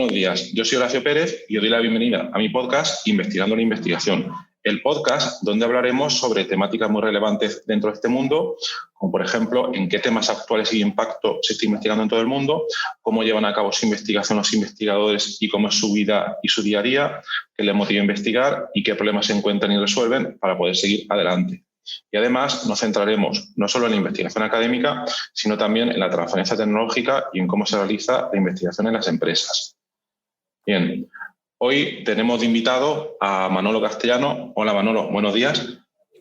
buenos días. Yo soy Horacio Pérez y os doy la bienvenida a mi podcast Investigando la Investigación, el podcast donde hablaremos sobre temáticas muy relevantes dentro de este mundo, como por ejemplo en qué temas actuales y de impacto se está investigando en todo el mundo, cómo llevan a cabo su investigación los investigadores y cómo es su vida y su día a día, qué les motiva a investigar y qué problemas se encuentran y resuelven para poder seguir adelante. Y además nos centraremos no solo en la investigación académica, sino también en la transferencia tecnológica y en cómo se realiza la investigación en las empresas. Bien, hoy tenemos de invitado a Manolo Castellano. Hola Manolo, buenos días.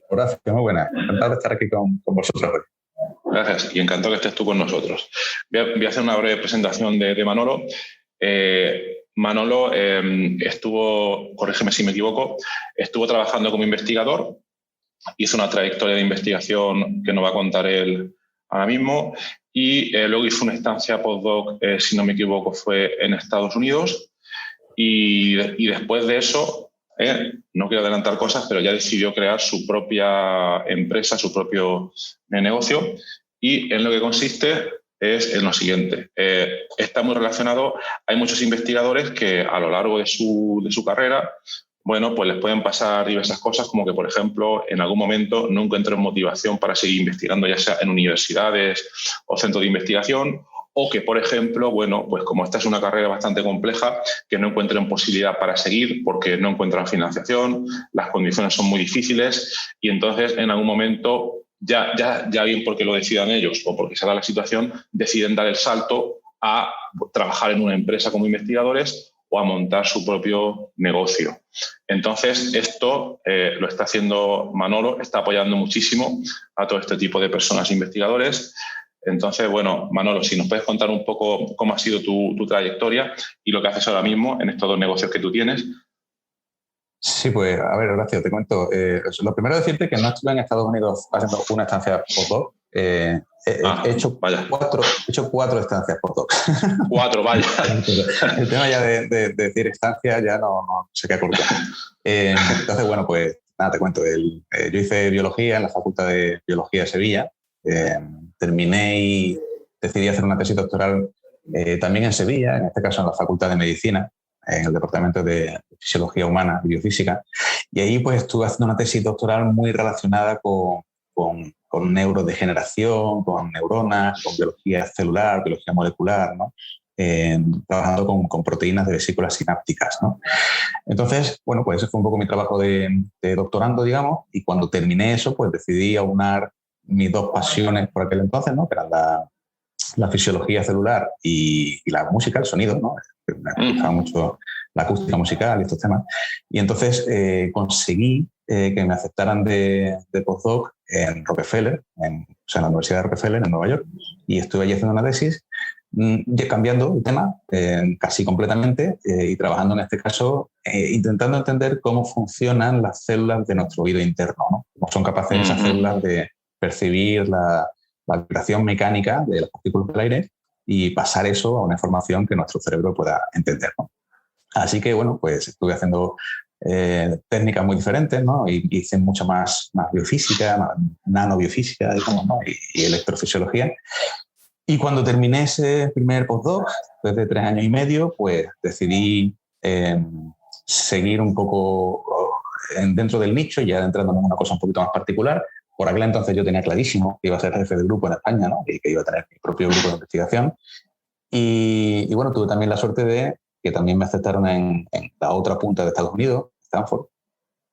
Horacio, muy buenas. Encantado de estar aquí con vosotros hoy. Gracias y encantado que estés tú con nosotros. Voy a hacer una breve presentación de Manolo. Manolo estuvo, corrígeme si me equivoco, estuvo trabajando como investigador. Hizo una trayectoria de investigación que nos va a contar él ahora mismo y luego hizo una estancia postdoc, si no me equivoco, fue en Estados Unidos y después de eso, no quiero adelantar cosas, pero ya decidió crear su propia empresa, su propio negocio y en lo que consiste es en lo siguiente. Está muy relacionado, hay muchos investigadores que a lo largo de su carrera bueno, pues les pueden pasar diversas cosas, como que, por ejemplo, en algún momento no encuentren motivación para seguir investigando, ya sea en universidades o centros de investigación, o que, por ejemplo, bueno, pues como esta es una carrera bastante compleja, que no encuentren posibilidad para seguir porque no encuentran financiación, las condiciones son muy difíciles y entonces en algún momento, ya bien porque lo decidan ellos o porque se da la situación, deciden dar el salto a trabajar en una empresa como investigadores o a montar su propio negocio. Entonces, esto lo está haciendo Manolo, está apoyando muchísimo a todo este tipo de personas investigadores. Entonces, bueno, Manolo, si nos puedes contar un poco cómo ha sido tu trayectoria y lo que haces ahora mismo en estos dos negocios que tú tienes. Sí, pues, a ver, Horacio, te cuento. Lo primero es decirte que no estuve en Estados Unidos haciendo una estancia postdoc. He hecho cuatro estancias postdoc. 4, vaya. El tema ya de decir estancia ya no se queda corto. Entonces, bueno, pues nada, te cuento. Yo hice biología en la Facultad de Biología de Sevilla. Terminé y decidí hacer una tesis doctoral también en Sevilla, en este caso en la Facultad de Medicina, en el Departamento de Fisiología Humana y Biofísica. Y ahí pues estuve haciendo una tesis doctoral muy relacionada con neurodegeneración, con neuronas, con biología celular, biología molecular, ¿no? Trabajando con proteínas de vesículas sinápticas, ¿no? Entonces, bueno, pues ese fue un poco mi trabajo de doctorando, digamos, y cuando terminé eso, pues decidí aunar mis dos pasiones por aquel entonces, ¿no? Que eran la fisiología celular y la música, el sonido, ¿no? Me gustaba mucho la acústica musical y estos temas. Y entonces conseguí que me aceptaran de postdoc en Rockefeller, en la Universidad de Rockefeller, en Nueva York, y estuve allí haciendo una tesis, cambiando el tema casi completamente y trabajando en este caso, intentando entender cómo funcionan las células de nuestro oído interno, ¿no? Cómo son capaces esas células de percibir la vibración mecánica de las partículas del aire y pasar eso a una información que nuestro cerebro pueda entender, ¿no? Así que, bueno, pues estuve haciendo técnicas muy diferentes, ¿no? Y hice mucha más biofísica, más nanobiofísica, digamos, ¿no? Y electrofisiología. Y cuando terminé ese primer postdoc, después de 3 años y medio, pues decidí seguir un poco dentro del nicho, ya entrando en una cosa un poquito más particular. Por aquel entonces yo tenía clarísimo que iba a ser jefe de grupo en España, ¿no? Y que iba a tener mi propio grupo de investigación. Y bueno, tuve también la suerte de que también me aceptaron en la otra punta de Estados Unidos, Stanford,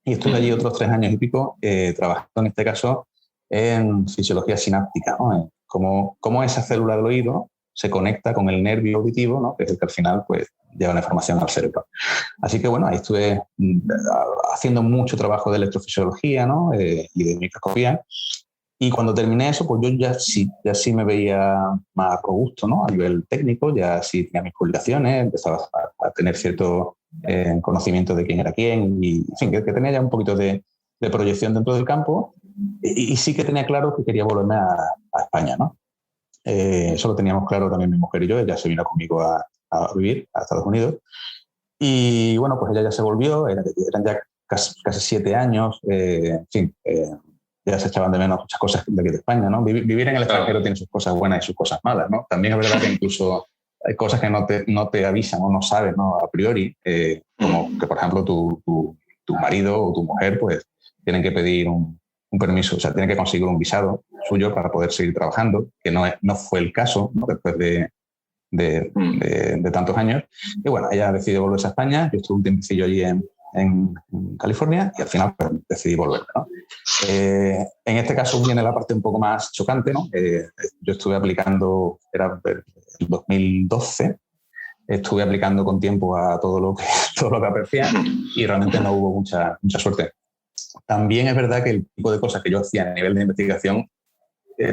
y estuve allí otros 3 años y pico trabajando en este caso en fisiología sináptica, ¿no? En cómo esa célula del oído se conecta con el nervio auditivo, ¿no? Que es el que al final pues, lleva la información al cerebro. Así que bueno, ahí estuve haciendo mucho trabajo de electrofisiología, ¿no? Y de microscopía. Y cuando terminé eso, pues yo ya sí me veía más robusto, ¿no? A nivel técnico, ya sí tenía mis publicaciones, empezaba a tener cierto conocimiento de quién era quién y, en fin, que tenía ya un poquito de proyección dentro del campo y sí que tenía claro que quería volverme a España, ¿no? Eso lo teníamos claro también mi mujer y yo. Ella se vino conmigo a vivir a Estados Unidos y, bueno, pues ella ya se volvió, eran ya casi 7 años, en fin, ya se echaban de menos muchas cosas de aquí de España, ¿no? Vivir en el extranjero tiene sus cosas buenas y sus cosas malas, ¿no? También es verdad que incluso hay cosas que no te avisan o no sabes, ¿no? A priori, como que, por ejemplo, tu marido o tu mujer, pues, tienen que pedir un permiso, o sea, tienen que conseguir un visado suyo para poder seguir trabajando, que no fue el caso, ¿no? Después de tantos años. Y bueno, ella decidió volverse a España, yo estuve un tiempecillo allí en California y al final pues, decidí volver, ¿no? En este caso viene la parte un poco más chocante, ¿no? Yo estuve aplicando, era el 2012, estuve aplicando con tiempo a todo lo que aparecía y realmente no hubo mucha suerte. También es verdad que el tipo de cosas que yo hacía a nivel de investigación,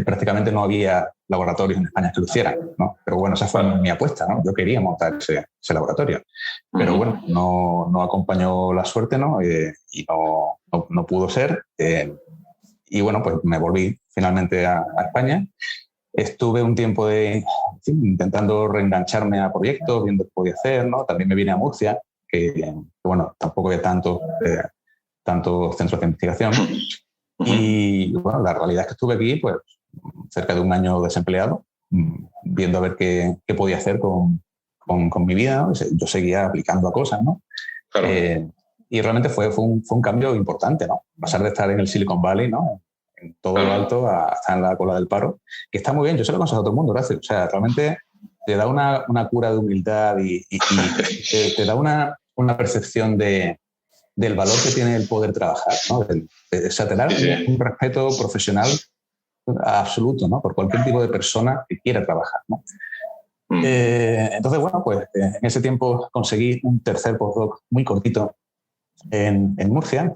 prácticamente no había laboratorios en España que lo hicieran, ¿no? Pero bueno, esa fue mi apuesta, ¿no? Yo quería montar ese laboratorio. Pero bueno, no acompañó la suerte, ¿no? Y no pudo ser. Y bueno, pues me volví finalmente a España. Estuve un tiempo intentando reengancharme a proyectos, viendo qué podía hacer, ¿no? También me vine a Murcia, que bueno, tampoco había tantos centros de investigación. Y bueno, la realidad es que estuve aquí pues cerca de un año desempleado, viendo a ver qué podía hacer con mi vida, ¿no? Yo seguía aplicando a cosas, ¿no? Claro. Y realmente fue un cambio importante, ¿no? Pasar de estar en el Silicon Valley, ¿no? En todo lo alto a estar en la cola del paro, que está muy bien, yo se lo aconsejo a todo el mundo, gracias. O sea, realmente te da una cura de humildad y te da una percepción del valor que tiene el poder trabajar, ¿no? O sea, te da un respeto profesional absoluto, ¿no? Por cualquier tipo de persona que quiera trabajar, ¿no? Entonces, bueno, pues en ese tiempo conseguí un tercer postdoc muy cortito en Murcia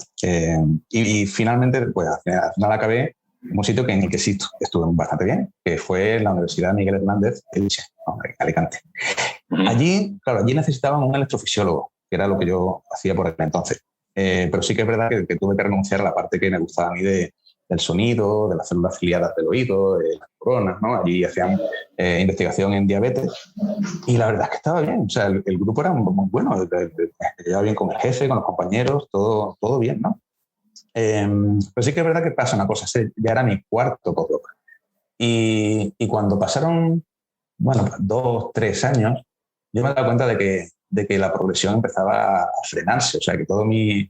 y finalmente, pues al final acabé en un sitio en el que sí estuve bastante bien, que fue la Universidad Miguel Hernández de Elche, ¿no? En Alicante. Allí necesitaban un electrofisiólogo, que era lo que yo hacía por aquel entonces. Pero sí que es verdad que tuve que renunciar a la parte que me gustaba a mí del sonido, de las células ciliadas del oído, de las neuronas, ¿no? Allí hacían investigación en diabetes y la verdad es que estaba bien. O sea, el grupo era muy bueno, me llevaba bien con el jefe, con los compañeros, todo bien, ¿no? Pero sí que es verdad que pasa una cosa, ya era mi cuarto postdoc. Y cuando pasaron, bueno, 2, 3 años, yo me he dado cuenta de que la progresión empezaba a frenarse. O sea, que todo mi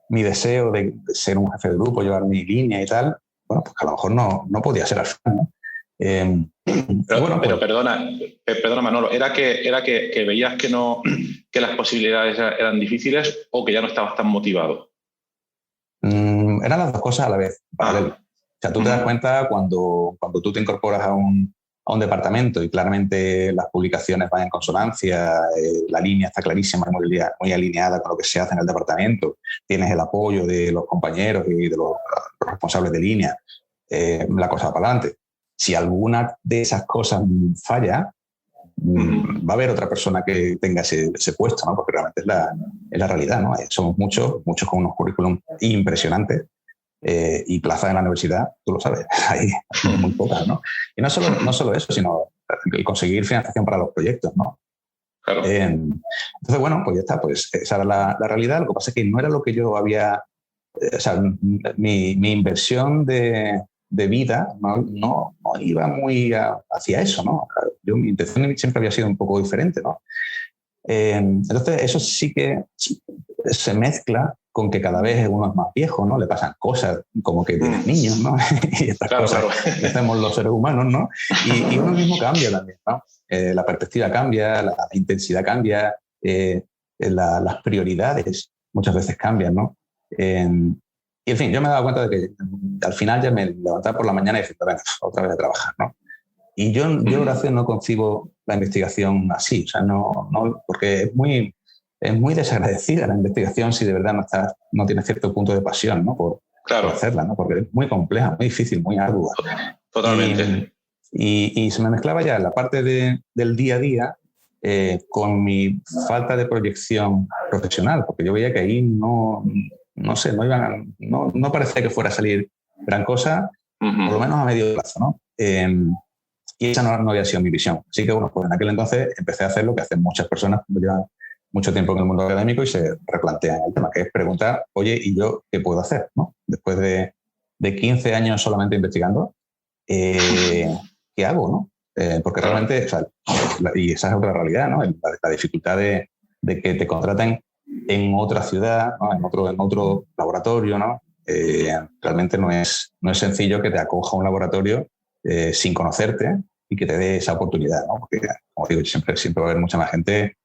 deseo de ser un jefe de grupo, llevar mi línea y tal, bueno, pues a lo mejor no podía ser así, ¿no? Pero perdona Manolo, ¿era que veías que las posibilidades eran difíciles o que ya no estabas tan motivado? Eran las dos cosas a la vez, paralelo. O sea, tú te das cuenta cuando tú te incorporas a un departamento y claramente las publicaciones van en consonancia, la línea está clarísima, muy alineada con lo que se hace en el departamento, tienes el apoyo de los compañeros y de los responsables de línea, la cosa va para adelante. Si alguna de esas cosas falla, va a haber otra persona que tenga ese puesto, ¿no? Porque realmente es la realidad, ¿no? Somos muchos con unos currículum impresionantes y plazas en la universidad, tú lo sabes, hay muy pocas, ¿no? Y no solo eso, sino el conseguir financiación para los proyectos, ¿no? Claro. Entonces, bueno, pues ya está, pues esa era la realidad. Lo que pasa es que no era lo que yo había... o sea, mi inversión de vida no iba muy hacia eso, ¿no? Mi intención siempre había sido un poco diferente, ¿no? Entonces, eso sí que se mezcla con que cada vez uno es más viejo, ¿no? Le pasan cosas como que tienes niños, ¿no? Y estas cosas que hacemos los seres humanos, ¿no? Y uno mismo cambia también, ¿no? La perspectiva cambia, la intensidad cambia, las prioridades muchas veces cambian, ¿no? Y en fin, yo me he dado cuenta de que al final ya me levantaba por la mañana y decía, venga, otra vez a trabajar, ¿no? Y yo, Horacio, no concibo la investigación así, o sea, no, porque es muy desagradecida la investigación si de verdad no tienes cierto punto de pasión, ¿no? Por hacerla, ¿no? Porque es muy compleja, muy difícil, muy ardua. Totalmente. Y se me mezclaba ya la parte del día a día con mi falta de proyección profesional, porque yo veía que ahí no parecía que fuera a salir gran cosa, por lo menos a medio plazo, ¿no? Y esa no había sido mi visión. Así que, bueno, pues en aquel entonces empecé a hacer lo que hacen muchas personas cuando llevan mucho tiempo en el mundo académico y se replantean el tema, que es preguntar, oye, ¿y yo qué puedo hacer? ¿No? Después de 15 años solamente investigando, ¿qué hago? ¿No? Porque realmente, o sea, y esa es otra realidad, ¿no? La dificultad de que te contraten en otra ciudad, ¿no? en otro laboratorio, ¿no? Realmente no es sencillo que te acoja un laboratorio sin conocerte y que te dé esa oportunidad, ¿no? Porque, como digo, siempre va a haber mucha más gente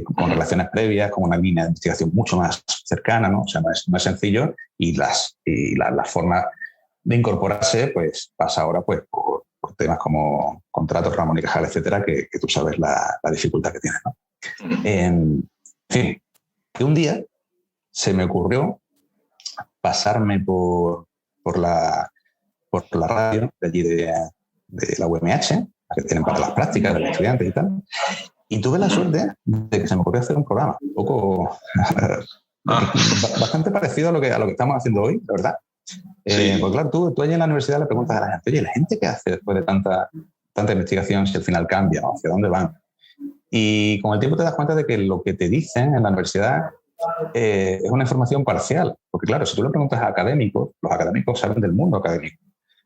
con relaciones previas, con una línea de investigación mucho más cercana, ¿no? O sea, no es sencillo y las formas de incorporarse, pues pasa ahora pues por temas como contratos, Ramón y Cajal, etcétera, que tú sabes la dificultad que tiene, ¿no? En fin, que un día se me ocurrió pasarme por la radio de allí de la UMH, que tienen para las prácticas de los estudiantes y tal, y tuve la suerte de que se me ocurrió hacer un programa un poco bastante parecido a lo que estamos haciendo hoy, la verdad. Sí. Porque claro, tú allí en la universidad le preguntas a la gente, oye, ¿la gente qué hace después de tanta investigación si al final cambia, ¿no? ¿Hacia dónde van? Y con el tiempo te das cuenta de que lo que te dicen en la universidad es una información parcial. Porque claro, si tú le preguntas a académicos, los académicos saben del mundo académico,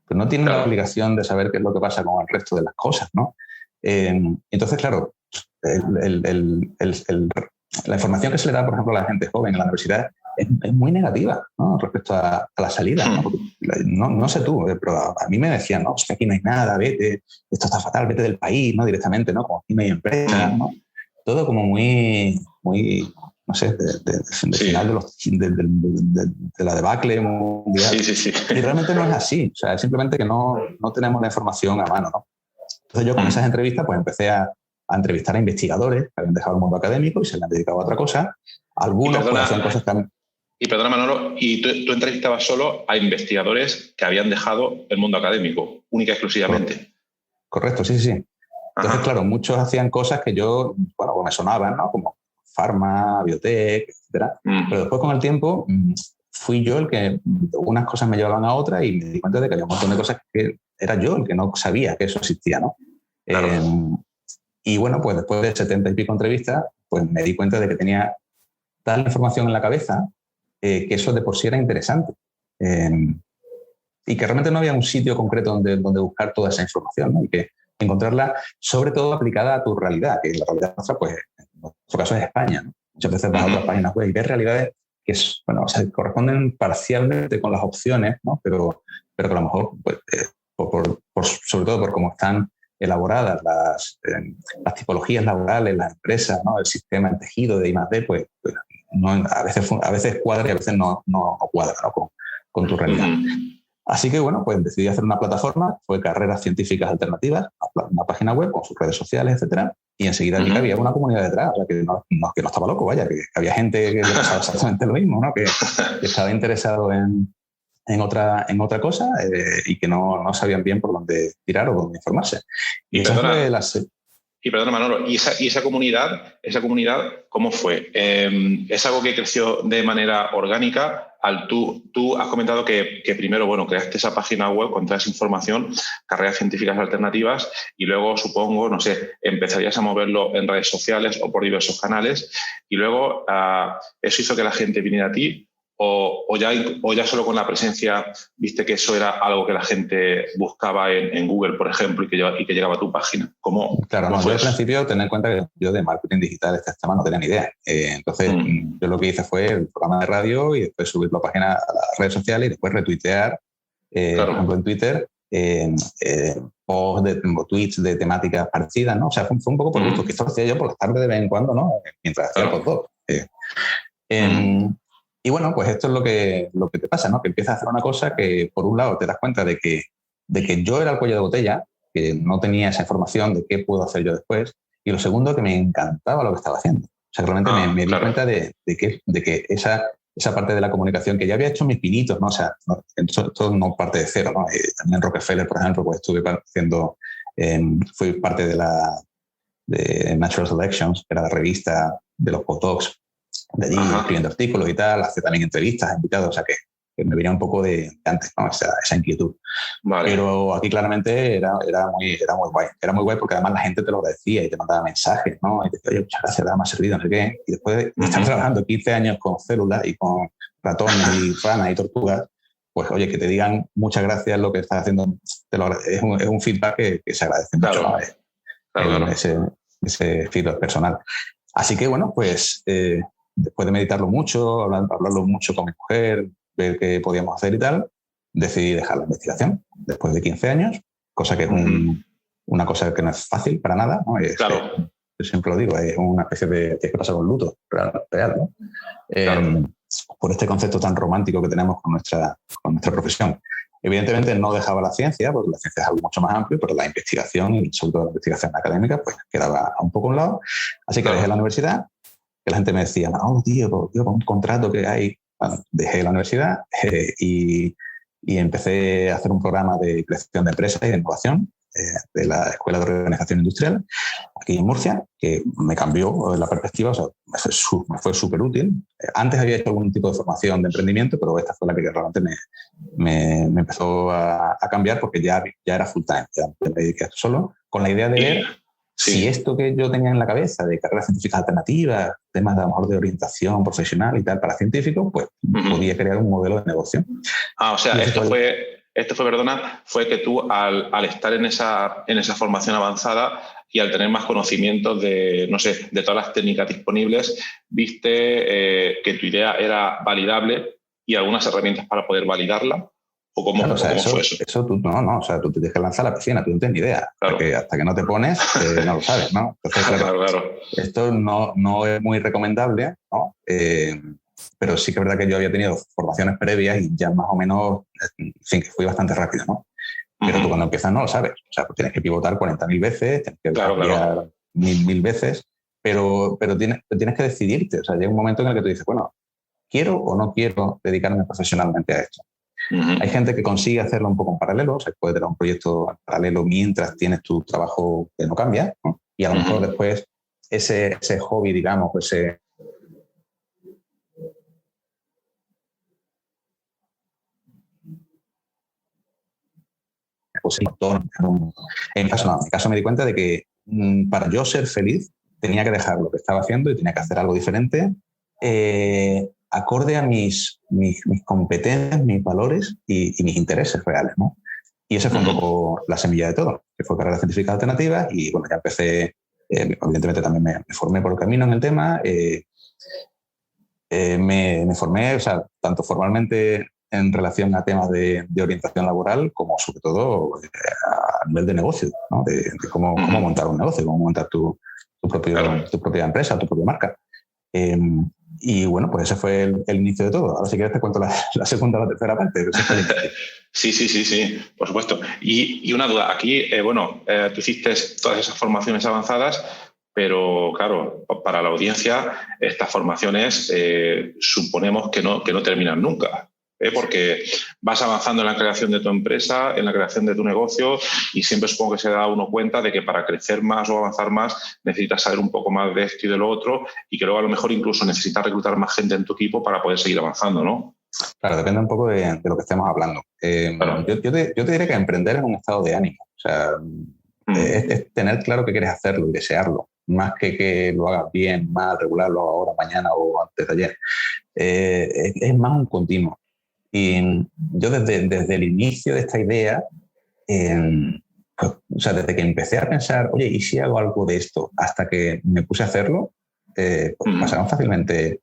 pero no tienen la obligación de saber qué es lo que pasa con el resto de las cosas, ¿no? Entonces, claro, la información que se le da, por ejemplo, a la gente joven en la universidad es muy negativa, ¿no? Respecto a la salida, ¿no? No sé tú, pero a mí me decían, no, es que aquí no hay nada, vete, esto está fatal, vete del país, ¿no? Directamente, ¿no? Como aquí no hay empresas, ¿no? Todo como muy no sé, del final de la debacle mundial. Sí. Y realmente no es así, o sea, es simplemente que no tenemos la información a mano, ¿no? Entonces yo con esas entrevistas pues empecé a entrevistar a investigadores que habían dejado el mundo académico y se le han dedicado a otra cosa. Algunos pues hacían cosas que... Y perdona, Manolo, ¿y tú entrevistabas solo a investigadores que habían dejado el mundo académico, única y exclusivamente? Correcto, sí. Entonces, claro, muchos hacían cosas que yo, bueno, pues me sonaban, ¿no? Como farma, biotech, etcétera. Pero después con el tiempo fui yo el que unas cosas me llevaban a otras y me di cuenta de que había un montón de cosas que era yo el que no sabía que eso existía, ¿no? Claro. Y bueno, pues después de 70 y pico entrevistas, pues me di cuenta de que tenía tal información en la cabeza que eso de por sí era interesante. Y que realmente no había un sitio concreto donde buscar toda esa información, ¿no? Y que encontrarla sobre todo aplicada a tu realidad, que la realidad nuestra, pues en nuestro caso es España, ¿no? Muchas veces vas a otras páginas web y ves realidades que bueno, o sea, corresponden parcialmente con las opciones, ¿no? Pero que a lo mejor, pues, sobre todo por cómo están elaboradas las tipologías laborales, las empresas, ¿no? El sistema, el tejido de I+D, pues no, a veces cuadra y a veces no cuadra, ¿no? con tu realidad. Así que, bueno, pues decidí hacer una plataforma, fue Carreras Científicas Alternativas, una página web con sus redes sociales, etcétera, y enseguida vi que había una comunidad detrás, o sea, que no estaba loco, vaya, que había gente que le pasaba exactamente lo mismo, ¿no? Que estaba interesado en otra cosa y que no sabían bien por dónde tirar o dónde informarse. Y perdona, Manolo, ¿y esa comunidad, cómo fue? ¿Es algo que creció de manera orgánica? Tú has comentado que primero, bueno, creaste esa página web con toda esa información, Carreras Científicas Alternativas, y luego, supongo, no sé, empezarías a moverlo en redes sociales o por diversos canales, y luego eso hizo que la gente viniera a ti, o ya solo con la presencia viste que eso era algo que la gente buscaba en Google, por ejemplo, y que llegaba a tu página. Claro, yo al principio tened en cuenta que yo de marketing digital este tema no tenía ni idea. Entonces yo lo que hice fue el programa de radio y después subir la página a las redes sociales y después retuitear, por ejemplo en Twitter, posts o tweets de temáticas parecidas, ¿no? O sea, fue un poco por gusto, que esto lo hacía yo por las tardes de vez en cuando, ¿no? Mientras hacía postdoc. Y bueno, pues esto es lo que te pasa, ¿no? Que empiezas a hacer una cosa que, por un lado, te das cuenta de que yo era el cuello de botella, que no tenía esa información de qué puedo hacer yo después, y lo segundo, que me encantaba lo que estaba haciendo. O sea, realmente me di cuenta de que esa parte de la comunicación, que ya había hecho mis pinitos, ¿no? O sea, esto no parte de cero, ¿no? También en Rockefeller, por ejemplo, pues estuve haciendo, fui parte de Natural Selections, que era la revista de los postdocs, de allí escribiendo artículos y tal, hace también entrevistas, invitados, o sea que me venía un poco de antes, ¿no? esa inquietud. Vale. Pero aquí claramente era muy guay. Era muy guay porque además la gente te lo decía y te mandaba mensajes, ¿no? Y te decía, oye, muchas gracias, me ha servido, no sé qué. Y después de estar trabajando 15 años con células y con ratones y ranas y tortugas, pues oye, que te digan muchas gracias lo que estás haciendo es un feedback que se agradece mucho, ¿no? Claro. Ese feedback personal. Así que, bueno, pues después de meditarlo mucho, hablarlo mucho con mi mujer, ver qué podíamos hacer y tal, decidí dejar la investigación después de 15 años, cosa que es una cosa que no es fácil para nada, ¿no? Claro. Yo siempre lo digo, es una especie de que pasa con luto real, ¿no? Claro. Por este concepto tan romántico que tenemos con nuestra profesión. Evidentemente no dejaba la ciencia, porque la ciencia es algo mucho más amplio, pero la investigación, y sobre todo la investigación académica, pues quedaba un poco a un lado. Así que dejé la universidad, que la gente me decía, no, tío, con un contrato que hay. Bueno, dejé la universidad y empecé a hacer un programa de creación de empresas y de innovación de la Escuela de Organización Industrial aquí en Murcia, que me cambió la perspectiva, o sea, me fue súper útil. Antes había hecho algún tipo de formación de emprendimiento, pero esta fue la que realmente me empezó a cambiar, porque ya era full time, ya me dediqué solo, con la idea de ver si esto que yo tenía en la cabeza de carreras científicas alternativas, temas de, a lo mejor de orientación profesional y tal para científicos, pues podía crear un modelo de negocio. O sea, esto fue que tú al estar en esa formación avanzada y al tener más conocimientos de, no sé, de todas las técnicas disponibles, viste que tu idea era validable y algunas herramientas para poder validarla. ¿O cómo, claro, o sea, fue eso? Eso tú no, o sea, tú te tienes que lanzar a la piscina, tú no tienes ni idea. Claro. Hasta que no te pones, no lo sabes, ¿no? Entonces, claro. Esto no es muy recomendable, ¿no? Pero sí que es verdad que yo había tenido formaciones previas y ya más o menos, en fin, que fui bastante rápido, ¿no? Pero tú cuando empiezas no lo sabes. O sea, pues tienes que pivotar 40.000 veces, tienes que cambiar 1.000 veces, pero tienes que decidirte. O sea, llega un momento en el que tú dices, bueno, ¿quiero o no quiero dedicarme profesionalmente a esto? Hay gente que consigue hacerlo un poco en paralelo, o sea, puede tener un proyecto en paralelo mientras tienes tu trabajo que no cambia, ¿no? Y a lo mejor después ese hobby, digamos, ese... Pues, en mi caso me di cuenta de que para yo ser feliz tenía que dejar lo que estaba haciendo y tenía que hacer algo diferente, acorde a mis competencias, mis valores y mis intereses reales, ¿no? Y esa fue un poco la semilla de todo, que fue carreras científicas alternativas y bueno, ya empecé, evidentemente también me formé por el camino en el tema, me formé, o sea, tanto formalmente en relación a temas de orientación laboral, como sobre todo a nivel de negocio, ¿no? de cómo montar un negocio, cómo montar tu propia empresa, tu propia marca. Y bueno, pues ese fue el inicio de todo. Ahora si quieres te cuento la segunda o la tercera parte. Sí, por supuesto. Y una duda, aquí, tú hiciste todas esas formaciones avanzadas, pero claro, para la audiencia estas formaciones suponemos que no terminan nunca. Porque vas avanzando en la creación de tu empresa, en la creación de tu negocio y siempre supongo que se da uno cuenta de que para crecer más o avanzar más necesitas saber un poco más de esto y de lo otro y que luego a lo mejor incluso necesitas reclutar más gente en tu equipo para poder seguir avanzando, ¿no? Claro, depende un poco de lo que estemos hablando. Claro. Yo te diré que emprender es un estado de ánimo. O sea, es tener claro que quieres hacerlo y desearlo, más que lo hagas bien, mal, regular, lo hagas ahora, mañana o antes de ayer. Es más un continuo. Y yo desde el inicio de esta idea, pues, o sea, desde que empecé a pensar, oye, ¿y si hago algo de esto? Hasta que me puse a hacerlo, pues pasaron fácilmente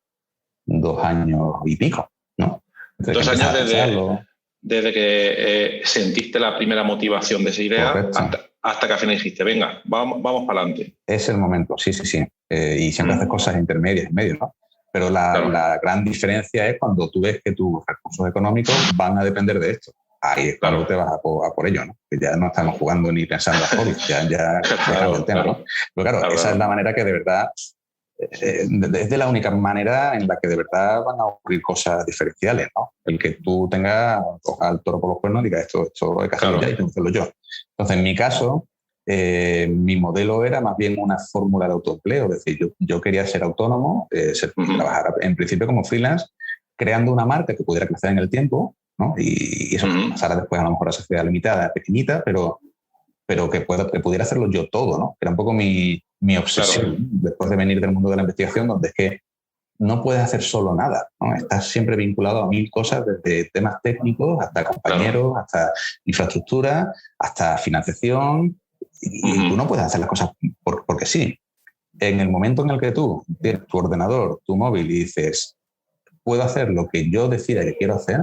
2 años y pico, ¿no? 2 años desde que sentiste la primera motivación de esa idea hasta que al final dijiste, venga, vamos para adelante. Es el momento, sí. Y siempre haces cosas intermedias en medio, ¿no? Pero la gran diferencia es cuando tú ves que tus recursos económicos van a depender de esto. Ahí es cuando te vas a por ello, ¿no? Que ya no estamos jugando ni pensando en hobbies, ya cambia el tema, ¿no? Pero claro, esa es la manera que de verdad, es de la única manera en la que de verdad van a ocurrir cosas diferenciales, ¿no? El que tú tengas, cojas el toro por los cuernos y digas esto hay que hacerlo ya y tengo que hacerlo yo. Entonces, en mi caso, mi modelo era más bien una fórmula de autoempleo, es decir, yo quería ser autónomo, trabajar en principio como freelance, creando una marca que pudiera crecer en el tiempo, ¿no? Y eso pasara después a lo mejor a sociedad limitada, pequeñita, pero que pudiera hacerlo yo todo, ¿no? Era un poco mi obsesión, después de venir del mundo de la investigación, donde es que no puedes hacer solo nada, ¿no? Estás siempre vinculado a 1000 cosas, desde temas técnicos hasta compañeros, hasta infraestructura, hasta financiación, y tú no puedes hacer las cosas porque sí. En el momento en el que tú tienes tu ordenador, tu móvil y dices, puedo hacer lo que yo decida que quiero hacer,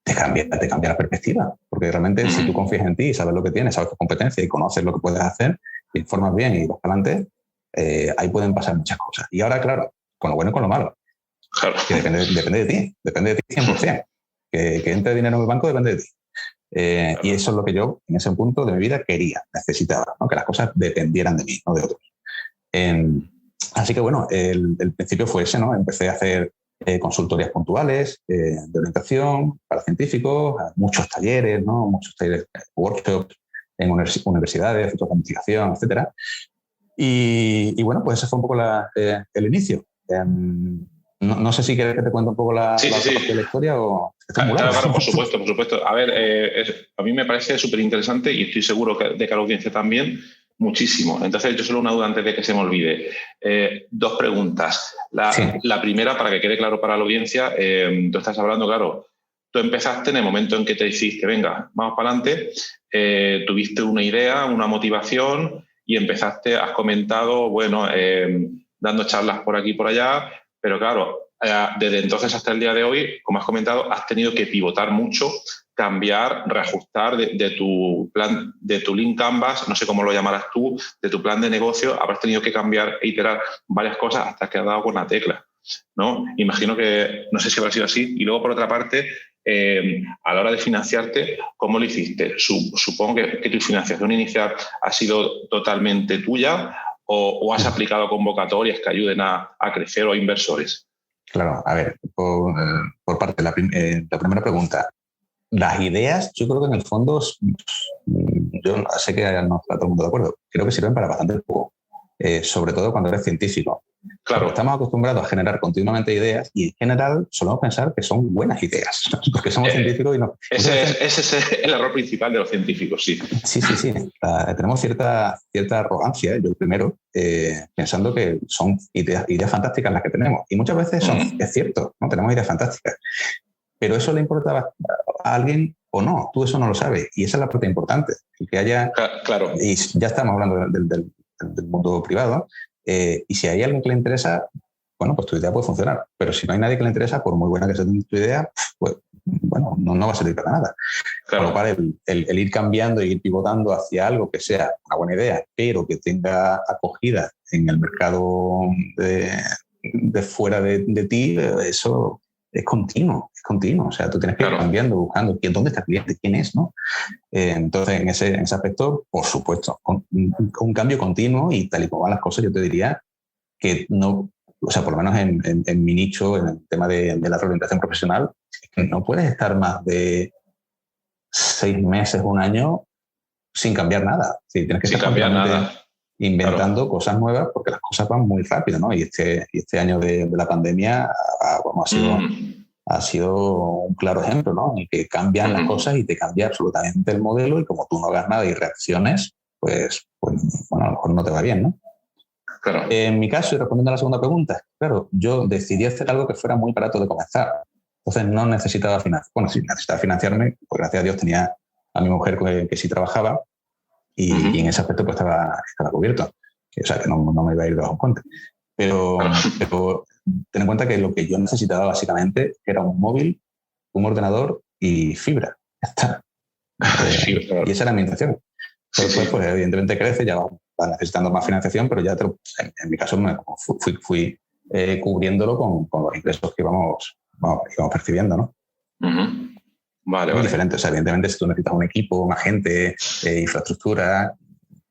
te cambia la perspectiva. Porque realmente si tú confías en ti, sabes lo que tienes, sabes tu competencia y conoces lo que puedes hacer, te informas bien y vas para adelante, ahí pueden pasar muchas cosas. Y ahora, claro, con lo bueno y con lo malo. Claro. Que depende de ti 100%. Que entre dinero en el banco depende de ti. Y eso es lo que yo, en ese punto de mi vida, necesitaba, ¿no? Que las cosas dependieran de mí, no de otros. Así que bueno, el principio fue ese, ¿no? Empecé a hacer consultorías puntuales de orientación para científicos, muchos talleres, ¿no? Muchos talleres, workshops en universidades, centros de investigación, etcétera. Y bueno, pues ese fue un poco el inicio. No sé si quieres que te cuente un poco la parte de la historia o... Claro, por supuesto, por supuesto. A ver, a mí me parece súper interesante y estoy seguro de que a la audiencia también, muchísimo. Entonces, yo solo una duda antes de que se me olvide. 2 preguntas. La primera, para que quede claro para la audiencia, tú estás hablando, claro, tú empezaste en el momento en que te dijiste, venga, vamos para adelante, tuviste una idea, una motivación y empezaste, has comentado, bueno, dando charlas por aquí y por allá, pero claro, desde entonces hasta el día de hoy, como has comentado, has tenido que pivotar mucho, cambiar, reajustar de tu plan, de tu Lean Canvas, no sé cómo lo llamarás tú, de tu plan de negocio, habrás tenido que cambiar e iterar varias cosas hasta que has dado con la tecla, ¿no? Imagino que, no sé si habrá sido así. Y luego, por otra parte, a la hora de financiarte, ¿cómo lo hiciste? Supongo que tu financiación inicial ha sido totalmente tuya o has aplicado convocatorias que ayuden a crecer o a inversores. Claro, a ver, por parte de la primera pregunta, las ideas, yo creo que en el fondo, yo sé que no está todo el mundo de acuerdo, creo que sirven para bastante poco, sobre todo cuando eres científico. Claro. Porque estamos acostumbrados a generar continuamente ideas y en general solemos pensar que son buenas ideas, porque somos científicos y no... Ese es el error principal de los científicos, sí. Sí. Tenemos cierta arrogancia, yo primero, pensando que son ideas fantásticas las que tenemos. Y muchas veces es cierto, ¿no? Tenemos ideas fantásticas. Pero eso le importa a alguien o no, tú eso no lo sabes. Y esa es la parte importante. Que haya... Claro. Y ya estamos hablando del mundo privado. Y si hay alguien que le interesa, bueno, pues tu idea puede funcionar. Pero si no hay nadie que le interesa, por muy buena que sea tu idea, pues bueno, no va a servir para nada. Claro. Con lo cual, el ir cambiando y ir pivotando hacia algo que sea una buena idea, pero que tenga acogida en el mercado de fuera de ti, eso es continuo. O sea, tú tienes que ir cambiando, buscando dónde está el cliente, quién es, ¿no? Entonces, en ese aspecto, por supuesto, un cambio continuo y tal y como van las cosas, yo te diría que no, o sea, por lo menos en mi nicho, en el tema de la reorientación profesional, es que no puedes estar más de 6 meses, un año, sin cambiar nada. Sí, tienes que estar inventando cosas nuevas porque las cosas van muy rápido, ¿no? Y este año de la pandemia ha sido un claro ejemplo, ¿no? En que cambian las cosas y te cambia absolutamente el modelo y como tú no hagas nada y reacciones, pues bueno, a lo mejor no te va bien, ¿no? Claro. En mi caso, y respondiendo a la segunda pregunta, claro, yo decidí hacer algo que fuera muy barato de comenzar. Entonces no necesitaba financiarme. Bueno, sí, necesitaba financiarme, pues gracias a Dios tenía a mi mujer que sí trabajaba y en ese aspecto pues estaba cubierto. O sea, que no me iba a ir de bajo un puente. Pero ten en cuenta que lo que yo necesitaba básicamente era un móvil, un ordenador y fibra. Ya está. Y esa era mi intención. Después, pues evidentemente crece, ya va necesitando más financiación, pero ya en mi caso fui cubriéndolo con los ingresos que íbamos percibiendo, ¿no? Vale. Muy diferente. O sea, evidentemente, si tú necesitas un equipo, más gente, infraestructura,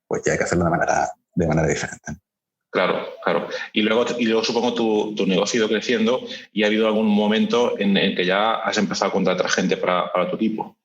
pues ya hay que hacerlo de manera diferente. Claro. Y luego supongo tu negocio ha ido creciendo y ha habido algún momento en el que ya has empezado a contratar gente para tu equipo.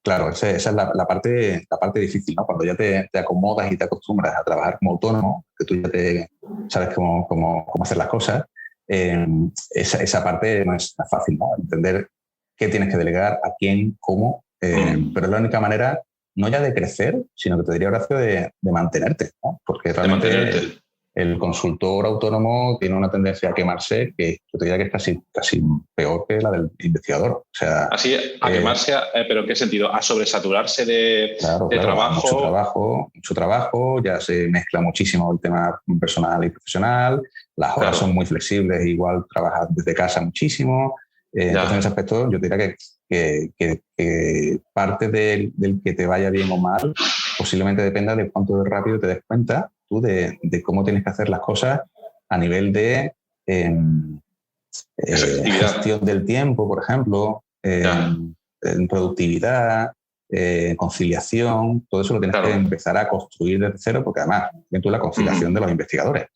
Claro, esa es la parte difícil, ¿no? Cuando ya te acomodas y te acostumbras a trabajar como autónomo, que tú ya sabes cómo hacer las cosas, esa parte no es fácil, ¿no? Entender qué tienes que delegar, a quién, cómo, pero es la única manera, no ya de crecer, sino que te diría, Horacio, de mantenerte, ¿no? Porque realmente el consultor autónomo tiene una tendencia a quemarse que yo te diría que es casi peor que la del investigador. O sea, así, a quemarse, pero ¿en qué sentido? ¿A sobresaturarse de trabajo? Mucho trabajo, ya se mezcla muchísimo el tema personal y profesional, las horas son muy flexibles, igual trabajas desde casa muchísimo. Entonces, en ese aspecto, yo diría que parte del que te vaya bien o mal posiblemente dependa de cuánto rápido te des cuenta tú de cómo tienes que hacer las cosas a nivel de gestión del tiempo, por ejemplo, en productividad, conciliación, todo eso lo tienes que empezar a construir desde cero, porque además, tú la conciliación de los investigadores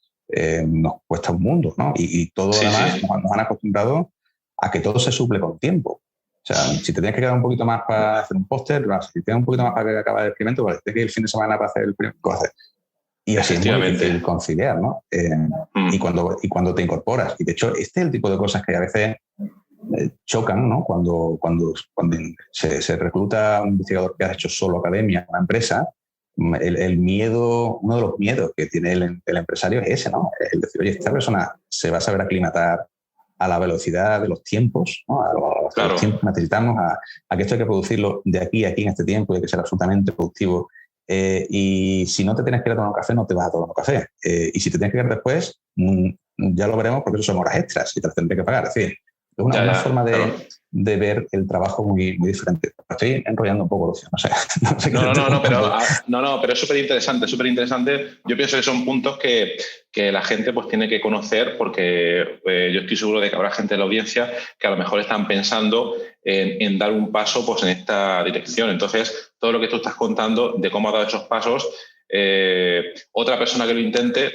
nos cuesta un mundo, ¿no? Y todo además nos han acostumbrado a que todo se suple con tiempo. O sea, si te tienes que quedar un poquito más para hacer un póster, si tienes un poquito más para acabar el experimento, pues tienes que ir el fin de semana para hacer el experimento, lo haces. Y así es muy difícil conciliar, ¿no? Y cuando te incorporas. Y de hecho, este es el tipo de cosas que a veces chocan, ¿no? Cuando se recluta un investigador que ha hecho solo academia en una empresa, el miedo, uno de los miedos que tiene el empresario es ese, ¿no? El decir, oye, esta persona se va a saber aclimatar a la velocidad de los tiempos, ¿no? A los tiempos que necesitamos, a que esto hay que producirlo de aquí a aquí en este tiempo y hay que ser absolutamente productivo. Y si no te tienes que ir a tomar un café, no te vas a tomar un café. Y si te tienes que ir después, ya lo veremos porque eso son horas extras y te las tendré que pagar. Es decir, es una forma de ver el trabajo muy, muy diferente. Estoy enrollando un poco, Lucio, no sé. Pero es súper interesante, súper interesante. Yo pienso que son puntos que la gente pues tiene que conocer porque yo estoy seguro de que habrá gente de la audiencia que a lo mejor están pensando en dar un paso pues, en esta dirección. Entonces, todo lo que tú estás contando de cómo has dado esos pasos, otra persona que lo intente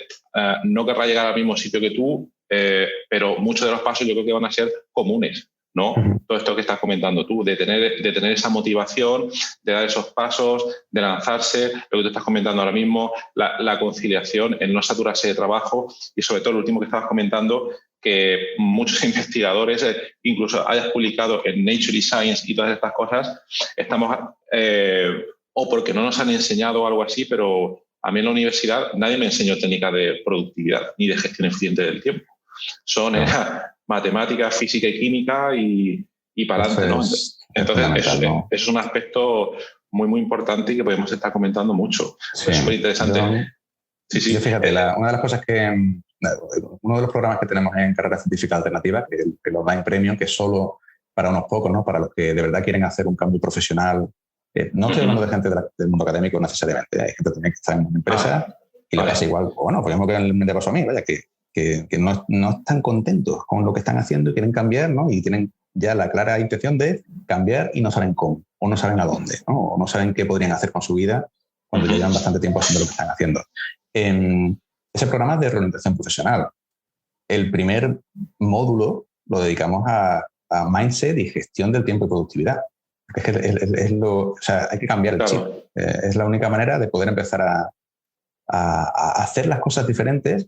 no querrá llegar al mismo sitio que tú, pero muchos de los pasos yo creo que van a ser comunes, ¿no? Todo esto que estás comentando tú, de tener esa motivación, de dar esos pasos, de lanzarse, lo que tú estás comentando ahora mismo, la conciliación, el no saturarse de trabajo y sobre todo lo último que estabas comentando, que muchos investigadores, incluso hayas publicado en Nature y Science y todas estas cosas, estamos, o porque no nos han enseñado algo así, pero a mí en la universidad nadie me enseñó técnicas de productividad ni de gestión eficiente del tiempo. Son matemáticas, física y química y para adelante, ¿no? Entonces, eso es un aspecto muy, muy importante y que podemos estar comentando mucho. Sí, es súper interesante. Yo fíjate, una de las cosas uno de los programas que tenemos en Carrera Científica Alternativa, que el Online Premium, que es solo para unos pocos, ¿no? Para los que de verdad quieren hacer un cambio profesional. No estoy hablando de gente del mundo académico necesariamente, hay gente también que está en una empresa y le pasa igual, bueno, por ejemplo, que me pasó a mí, vaya, que no están contentos con lo que están haciendo y quieren cambiar, ¿no? Y tienen ya la clara intención de cambiar y no saben cómo, o no saben a dónde, ¿no? O no saben qué podrían hacer con su vida cuando ya llevan bastante tiempo haciendo lo que están haciendo. Ese programa es de reorientación profesional. El primer módulo lo dedicamos a mindset y gestión del tiempo y productividad. Es que o sea, hay que cambiar el chip. Es la única manera de poder empezar a hacer las cosas diferentes,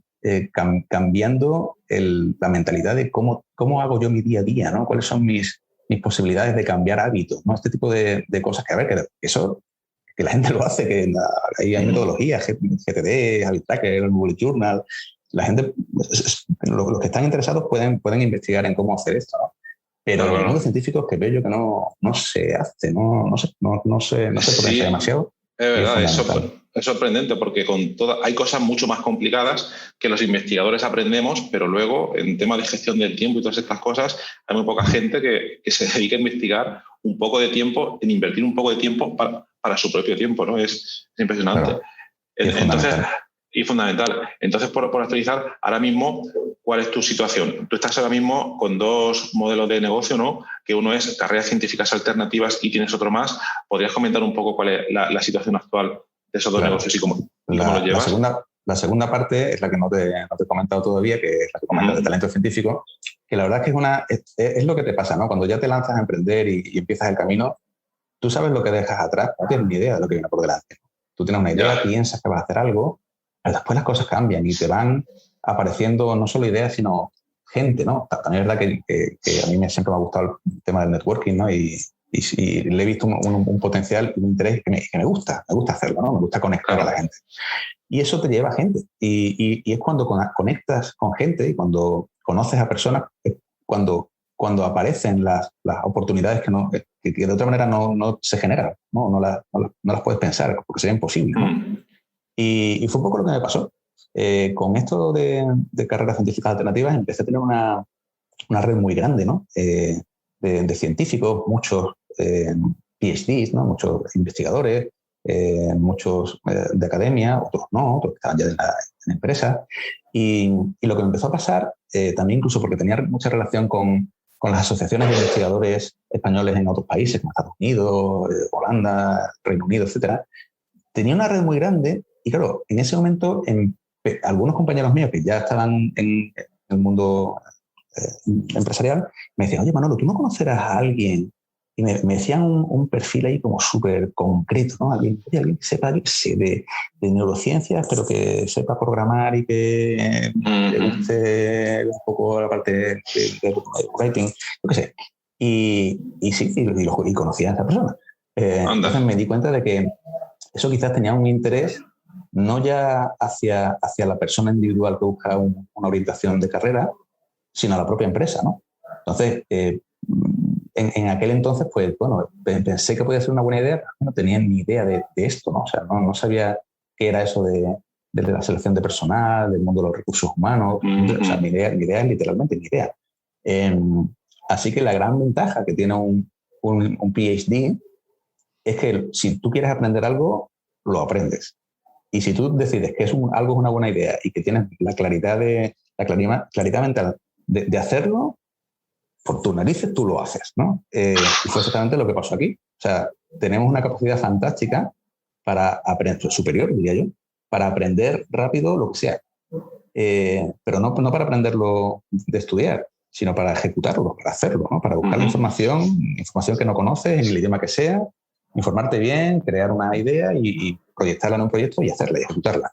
cambiando la mentalidad de cómo hago yo mi día a día, ¿no? Cuáles son mis posibilidades de cambiar hábitos, ¿no? Este tipo de cosas que, a ver, que eso, que la gente lo hace, que hay metodologías, GTD, Habit Tracker, Bullet Journal. La gente, los que están interesados pueden investigar en cómo hacer esto, ¿no? Pero en el mundo científico es que veo yo que no se hace, no se potencia demasiado. Es verdad, es sorprendente porque hay cosas mucho más complicadas que los investigadores aprendemos, pero luego en temas de gestión del tiempo y todas estas cosas hay muy poca gente que se dedica a investigar un poco de tiempo, en invertir un poco de tiempo para su propio tiempo, ¿no? Es impresionante. Claro. Y fundamental. Entonces, por actualizar, ahora mismo, ¿cuál es tu situación? Tú estás ahora mismo con dos modelos de negocio, ¿no? Que uno es carreras científicas alternativas y tienes otro más. ¿Podrías comentar un poco cuál es la situación actual de esos dos negocios y cómo los llevas? La segunda parte es la que no te he comentado todavía, que es la que comentas de talento científico, que la verdad es que es lo que te pasa, ¿no? Cuando ya te lanzas a emprender y empiezas el camino, tú sabes lo que dejas atrás, no tienes ni idea de lo que viene por delante. Tú tienes una idea, piensas que vas a hacer algo, pero después las cosas cambian y te van apareciendo no solo ideas, sino gente, ¿no? También es verdad que a mí siempre me ha gustado el tema del networking, ¿no? Y le he visto un potencial y un interés que me gusta hacerlo, ¿no? Me gusta conectar a la gente. Y eso te lleva a gente. Y es cuando conectas con gente y cuando conoces a personas, es cuando aparecen las oportunidades que de otra manera no se generan, no las puedes pensar, porque sería imposible, ¿no? Y fue un poco lo que me pasó. Con esto de carreras científicas alternativas empecé a tener una red muy grande, ¿no? De científicos, muchos PhDs, ¿no? Muchos investigadores, muchos de academia, otros no, otros que estaban ya en la empresa. Y lo que me empezó a pasar, también incluso porque tenía mucha relación con las asociaciones de investigadores españoles en otros países, como Estados Unidos, Holanda, Reino Unido, etcétera, tenía una red muy grande y claro, en ese momento algunos compañeros míos que ya estaban en el mundo empresarial me decían, oye Manolo, ¿tú no conocerás a alguien? Y me decían un perfil ahí como súper concreto, ¿no? Alguien que sepa de neurociencias, pero que sepa programar y que le guste un poco la parte de writing, yo qué sé. Y sí, y conocía a esa persona. Entonces me di cuenta de que eso quizás tenía un interés no ya hacia la persona individual que busca una orientación de carrera, sino a la propia empresa, ¿no? Entonces, en aquel entonces, pues, bueno, pensé que podía ser una buena idea, pero no tenía ni idea de esto, ¿no? O sea, no sabía qué era eso de la selección de personal, del mundo de los recursos humanos. O sea, mi idea es literalmente mi idea. Así que la gran ventaja que tiene un PhD es que si tú quieres aprender algo, lo aprendes. Y si tú decides que algo es una buena idea y que tienes la claridad mental de hacerlo, por tus narices tú lo haces, ¿no? Y fue exactamente lo que pasó aquí. O sea, tenemos una capacidad fantástica para aprender, superior, diría yo, para aprender rápido lo que sea. Pero no para aprenderlo de estudiar, sino para ejecutarlo, para hacerlo, ¿no? Para buscar la información que no conoces, en el idioma que sea, informarte bien, crear una idea y proyectarla en un proyecto y hacerla y ejecutarla.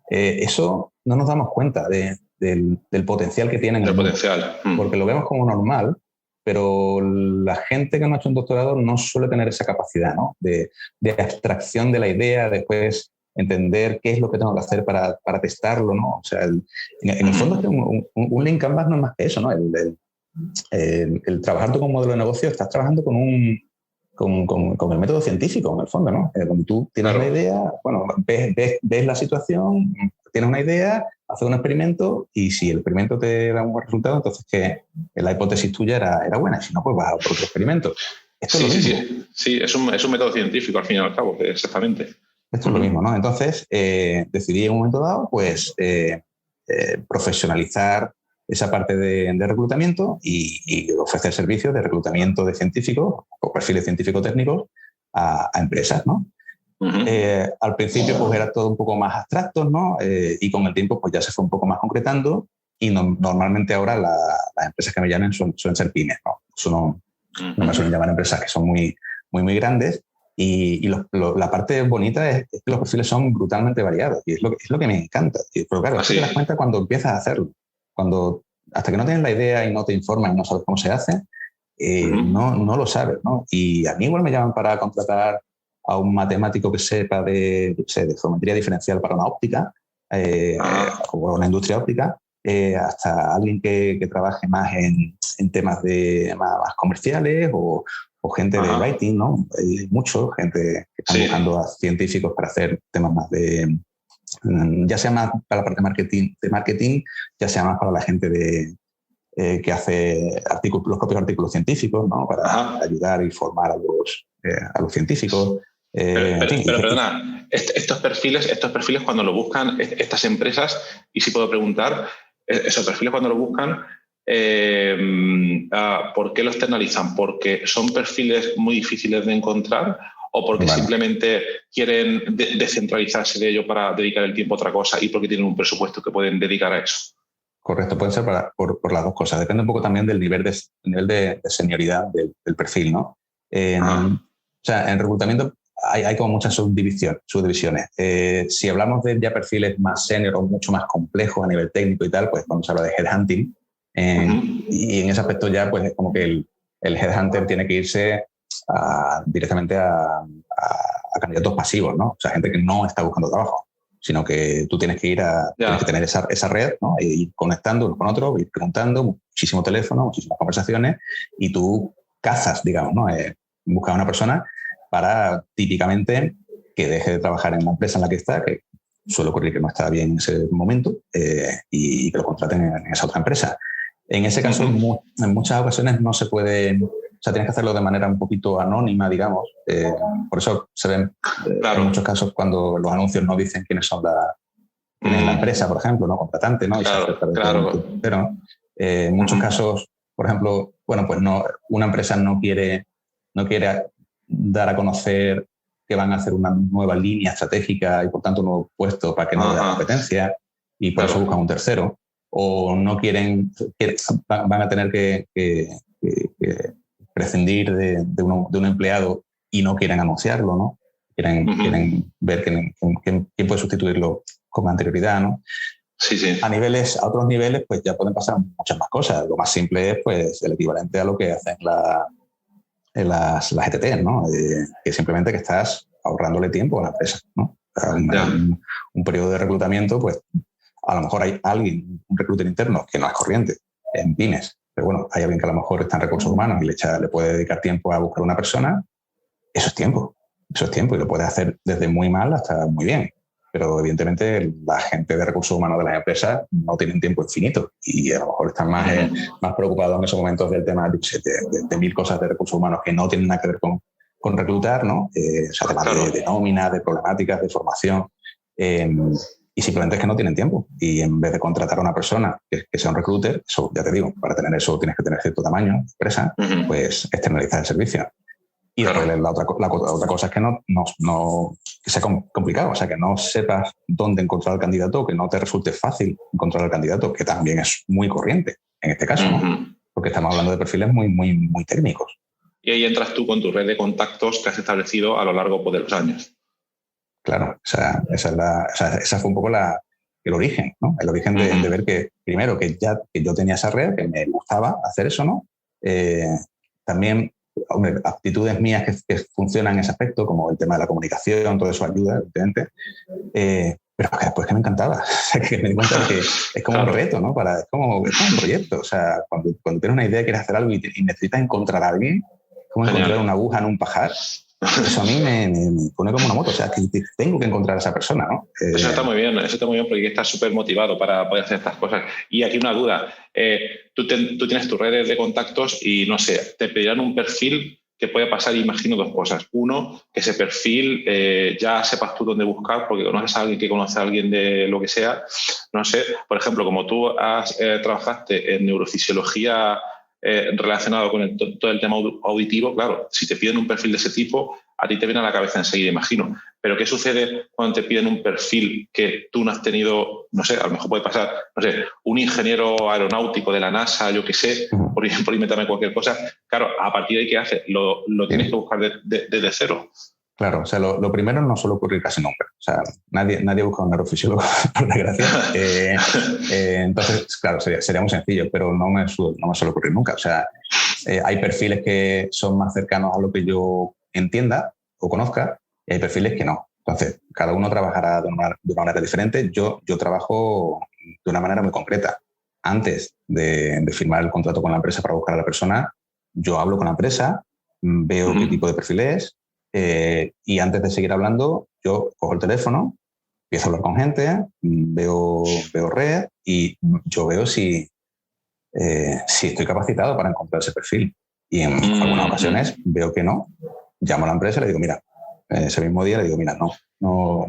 Eso no nos damos cuenta del potencial que tienen. El potencial. Porque lo vemos como normal, pero la gente que no ha hecho un doctorado no suele tener esa capacidad, ¿no? de abstracción de la idea, después entender qué es lo que tengo que hacer para testarlo, ¿no? O sea, en el fondo es que un Lean Canvas no es más que eso, ¿no? El trabajar tú con un modelo de negocio, estás trabajando con el método científico, en el fondo, ¿no? Donde tú tienes la idea, bueno, ves la situación, tienes una idea, haces un experimento y si el experimento te da un buen resultado, entonces que la hipótesis tuya era buena, y si no, pues vas a por otro experimento. Esto es lo mismo. Sí, es un método científico al fin y al cabo, exactamente. Esto es lo mismo, ¿no? Entonces decidí en un momento dado, pues, profesionalizar esa parte de reclutamiento y ofrecer servicios de reclutamiento de científicos o perfiles científico-técnicos a empresas, ¿no? Al principio pues era todo un poco más abstracto, ¿no? Y con el tiempo pues ya se fue un poco más concretando y normalmente ahora las empresas que me llaman suelen ser pymes, ¿no? Eso no me suelen llamar empresas que son muy, muy, muy grandes y la parte bonita es que los perfiles son brutalmente variados y es lo que me encanta. Pero claro, eso te das cuenta cuando empiezas a hacerlo. Hasta que no tienes la idea y no te informan y no sabes cómo se hace, no lo sabes, ¿no? Y a mí igual me llaman para contratar a un matemático que sepa de geometría diferencial para una óptica o una industria óptica, hasta alguien que trabaje más en temas más comerciales o gente de writing, ¿no? Hay mucho gente que está buscando a científicos para hacer temas más ya sea más para la parte de marketing, ya sea más para la gente que hace los propios artículos científicos, ¿no? Para ayudar y formar a los científicos. Pero perdona, estos perfiles cuando lo buscan estas empresas, y si puedo preguntar, esos perfiles cuando lo buscan, ¿por qué los externalizan? ¿Porque son perfiles muy difíciles de encontrar o porque simplemente quieren descentralizarse de ello para dedicar el tiempo a otra cosa y porque tienen un presupuesto que pueden dedicar a eso? Correcto, pueden ser por las dos cosas. Depende un poco también del nivel de senioridad del perfil, ¿no? O sea, en reclutamiento hay como muchas subdivisiones. Si hablamos de ya perfiles más senior o mucho más complejos a nivel técnico y tal, pues vamos a hablar de headhunting. Y en ese aspecto ya pues es como que el headhunter tiene que irse directamente a candidatos pasivos, ¿no? O sea, gente que no está buscando trabajo, sino que tú tienes que tienes que tener esa red, ¿no? E ir conectando uno con otro, ir preguntando, muchísimo teléfono, muchísimas conversaciones, y tú cazas, digamos, ¿no? Buscas a una persona para típicamente que deje de trabajar en la empresa en la que está, que suele ocurrir que no está bien en ese momento, y que lo contraten en esa otra empresa. En ese caso, en muchas ocasiones no se puede, o sea, tienes que hacerlo de manera un poquito anónima, digamos. Por eso se ven en muchos casos cuando los anuncios no dicen quiénes son quién es la empresa, por ejemplo, ¿no? Contratante, ¿no? Y pero en muchos casos, por ejemplo, bueno, pues no, una empresa no quiere dar a conocer que van a hacer una nueva línea estratégica y por tanto un nuevo puesto para que no haya competencia, y por eso buscan un tercero. O no van a tener que prescindir de un empleado y no quieren anunciarlo, ¿no? Quieren ver quién puede sustituirlo con anterioridad, ¿no? Sí. A otros niveles, pues ya pueden pasar muchas más cosas. Lo más simple es, pues, el equivalente a lo que hacen las ETT, ¿no? Que simplemente que estás ahorrándole tiempo a la empresa, ¿no? Un periodo de reclutamiento, pues, a lo mejor hay un recruiter interno que no es corriente en pymes, pero bueno, hay alguien que a lo mejor está en recursos humanos y le puede dedicar tiempo a buscar una persona. Eso es tiempo y lo puede hacer desde muy mal hasta muy bien. Pero evidentemente la gente de recursos humanos de las empresas no tienen tiempo infinito y a lo mejor están más preocupados en esos momentos del tema de mil cosas de recursos humanos que no tienen nada que ver con reclutar, ¿no? O sea, temas de nómina, de problemáticas, de formación. Y simplemente es que no tienen tiempo. Y en vez de contratar a una persona que sea un recruiter, eso ya te digo, para tener eso tienes que tener cierto tamaño de empresa, pues externalizar el servicio. Y después la otra cosa es que que sea complicado, o sea, que no sepas dónde encontrar al candidato, que no te resulte fácil encontrar al candidato, que también es muy corriente en este caso, ¿no? Porque estamos hablando de perfiles muy, muy, muy técnicos. Y ahí entras tú con tu red de contactos que has establecido a lo largo de los años. Claro, esa fue un poco el origen, ¿no? El origen de ver que, primero, que yo tenía esa red, que me gustaba hacer eso, ¿no? También, hombre, aptitudes mías que funcionan en ese aspecto, como el tema de la comunicación, todo eso ayuda, evidentemente. Pero que después que me encantaba, que me di cuenta de que es como un reto, ¿no? Es como un proyecto. O sea, cuando tienes una idea, quieres hacer algo y necesitas encontrar a alguien, como encontrar una aguja en un pajar. Eso a mí me pone como una moto, o sea, que tengo que encontrar a esa persona, ¿no? Eso está muy bien porque estás súper motivado para poder hacer estas cosas. Y aquí una duda, tú tienes tus redes de contactos y, no sé, te pedirán un perfil que puede pasar, imagino, dos cosas. Uno, que ese perfil ya sepas tú dónde buscar porque conoces a alguien que conoce a alguien de lo que sea. No sé, por ejemplo, como tú trabajaste en neurofisiología relacionado con todo el tema auditivo, claro, si te piden un perfil de ese tipo, a ti te viene a la cabeza enseguida, imagino. Pero ¿qué sucede cuando te piden un perfil que tú no has tenido? No sé, a lo mejor puede pasar, no sé, un ingeniero aeronáutico de la NASA, yo qué sé, por inventarme cualquier cosa. Claro, a partir de ahí, ¿qué haces? Lo tienes que buscar desde cero. Claro, o sea, lo primero no suele ocurrir casi nunca. O sea, nadie busca un neurofisiólogo, por desgracia. Entonces, claro, sería muy sencillo, pero no me suele ocurrir nunca. O sea, hay perfiles que son más cercanos a lo que yo entienda o conozca y hay perfiles que no. Entonces, cada uno trabajará de una manera diferente. Yo trabajo de una manera muy concreta. Antes de firmar el contrato con la empresa para buscar a la persona, yo hablo con la empresa, veo qué tipo de perfil es, y antes de seguir hablando, yo cojo el teléfono, empiezo a hablar con gente, veo red y yo veo si estoy capacitado para encontrar ese perfil. Y en algunas ocasiones veo que no. Llamo a la empresa y le digo, mira, ese mismo día le digo, mira, no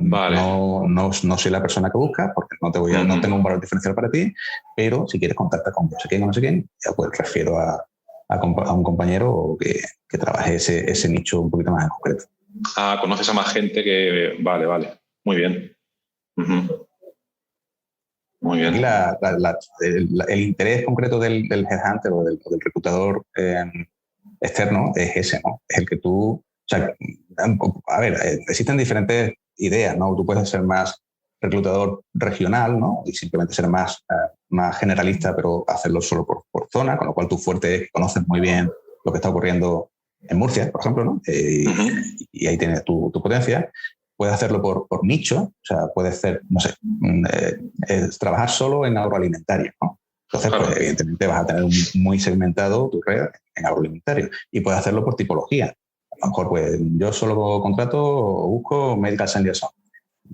soy la persona que buscas porque no tengo un valor diferencial para ti, pero si quieres contactar con no sé quién o no sé quién, ya pues refiero a un compañero que trabaje ese nicho un poquito más en concreto. Conoces a más gente que... Vale. Muy bien. Muy bien. El interés concreto del headhunter o del reclutador externo es ese, ¿no? Es el que tú... O sea, a ver, existen diferentes ideas, ¿no? Tú puedes ser más reclutador regional, ¿no? Y simplemente ser más generalista, pero hacerlo solo por zona, con lo cual tu fuerte es que conoces muy bien lo que está ocurriendo en Murcia, por ejemplo, ¿no? Y ahí tienes tu potencia. puedes hacerlo por nicho, o sea, puedes hacer, no sé, trabajar solo en agroalimentario, ¿no? Entonces, Claro. pues, evidentemente vas a tener muy segmentado tu red en agroalimentario y puedes hacerlo por tipología. A lo mejor, pues, yo solo contrato o busco medical science liaison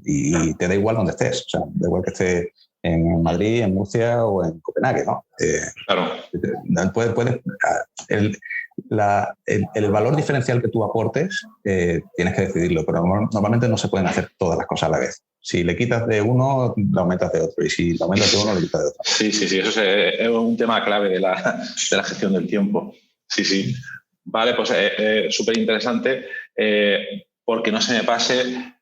y te da igual donde estés, o sea, da igual que estés en Madrid, en Murcia o en Copenhague, ¿no? Claro. El valor diferencial que tú aportes tienes que decidirlo, pero normalmente no se pueden hacer todas las cosas a la vez. Si le quitas de uno, lo aumentas de otro, y si lo aumentas de uno, le quitas de otro. Sí, eso es un tema clave de la gestión del tiempo. Sí. Vale, pues súper interesante, porque no se me pase.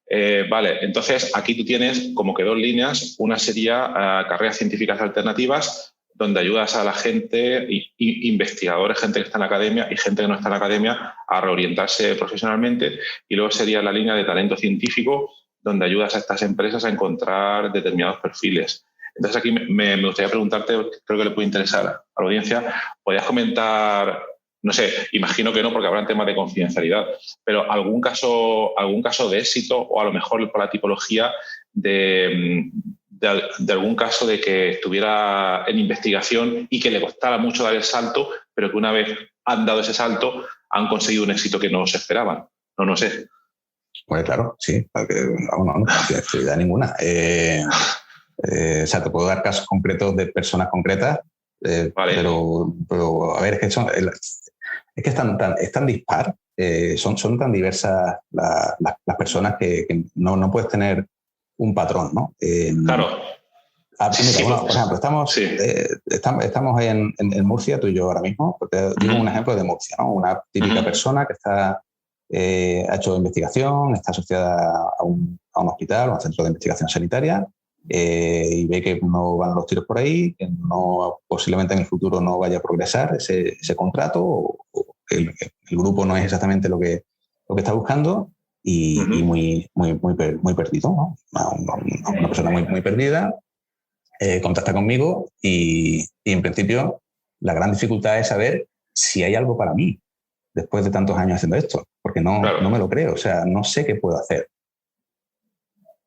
Vale, entonces aquí tú tienes como que dos líneas. Una sería carreras científicas alternativas, donde ayudas a la gente, investigadores, gente que está en la academia y gente que no está en la academia, a reorientarse profesionalmente. Y luego sería la línea de talento científico, donde ayudas a estas empresas a encontrar determinados perfiles. Entonces aquí me gustaría preguntarte, creo que le puede interesar a la audiencia, ¿podrías comentar, no sé, imagino que no porque habrá temas de confidencialidad, pero algún caso de éxito o a lo mejor por la tipología de algún caso de que estuviera en investigación y que le costara mucho dar el salto, pero que una vez han dado ese salto han conseguido un éxito que no se esperaban? No sé. Pues claro, sí, porque no confidencialidad ninguna. O sea, te puedo dar casos concretos de personas concretas, vale. pero a ver, es que es tan dispar, son tan diversas las personas que no puedes tener un patrón, ¿no? Claro. Mira, bueno, por ejemplo, estamos en Murcia, tú y yo ahora mismo, porque digo un ejemplo de Murcia, ¿no? Una típica persona que ha hecho investigación, está asociada a un hospital, a un centro de investigación sanitaria, y ve que no van los tiros por ahí, que posiblemente en el futuro no vaya a progresar ese contrato, o el grupo no es exactamente lo que está buscando, y muy perdido, ¿no? Una persona muy perdida, contacta conmigo y en principio la gran dificultad es saber si hay algo para mí después de tantos años haciendo esto, porque no me lo creo, o sea, no sé qué puedo hacer.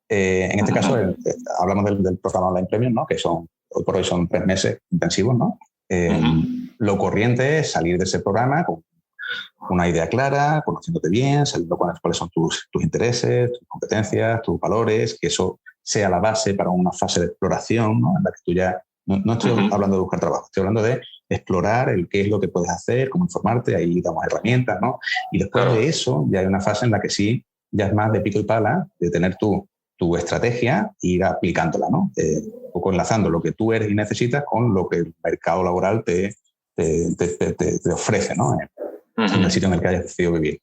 En este caso, hablamos del programa Online Premium, ¿no? Que hoy por hoy son 3 meses intensivos, ¿no? Lo corriente es salir de ese programa con una idea clara, conociéndote bien, sabiendo cuáles son tus intereses, tus competencias, tus valores, que eso sea la base para una fase de exploración, ¿no? En la que tú ya... No estoy hablando de buscar trabajo, estoy hablando de explorar qué es lo que puedes hacer, cómo informarte, ahí damos herramientas, ¿no? Y después de eso ya hay una fase en la que sí, ya es más de pico y pala, de tener tu estrategia e ir aplicándola, ¿no? Un poco enlazando lo que tú eres y necesitas con lo que el mercado laboral te ofrece, ¿no? En el sitio en el que hayas decidido vivir.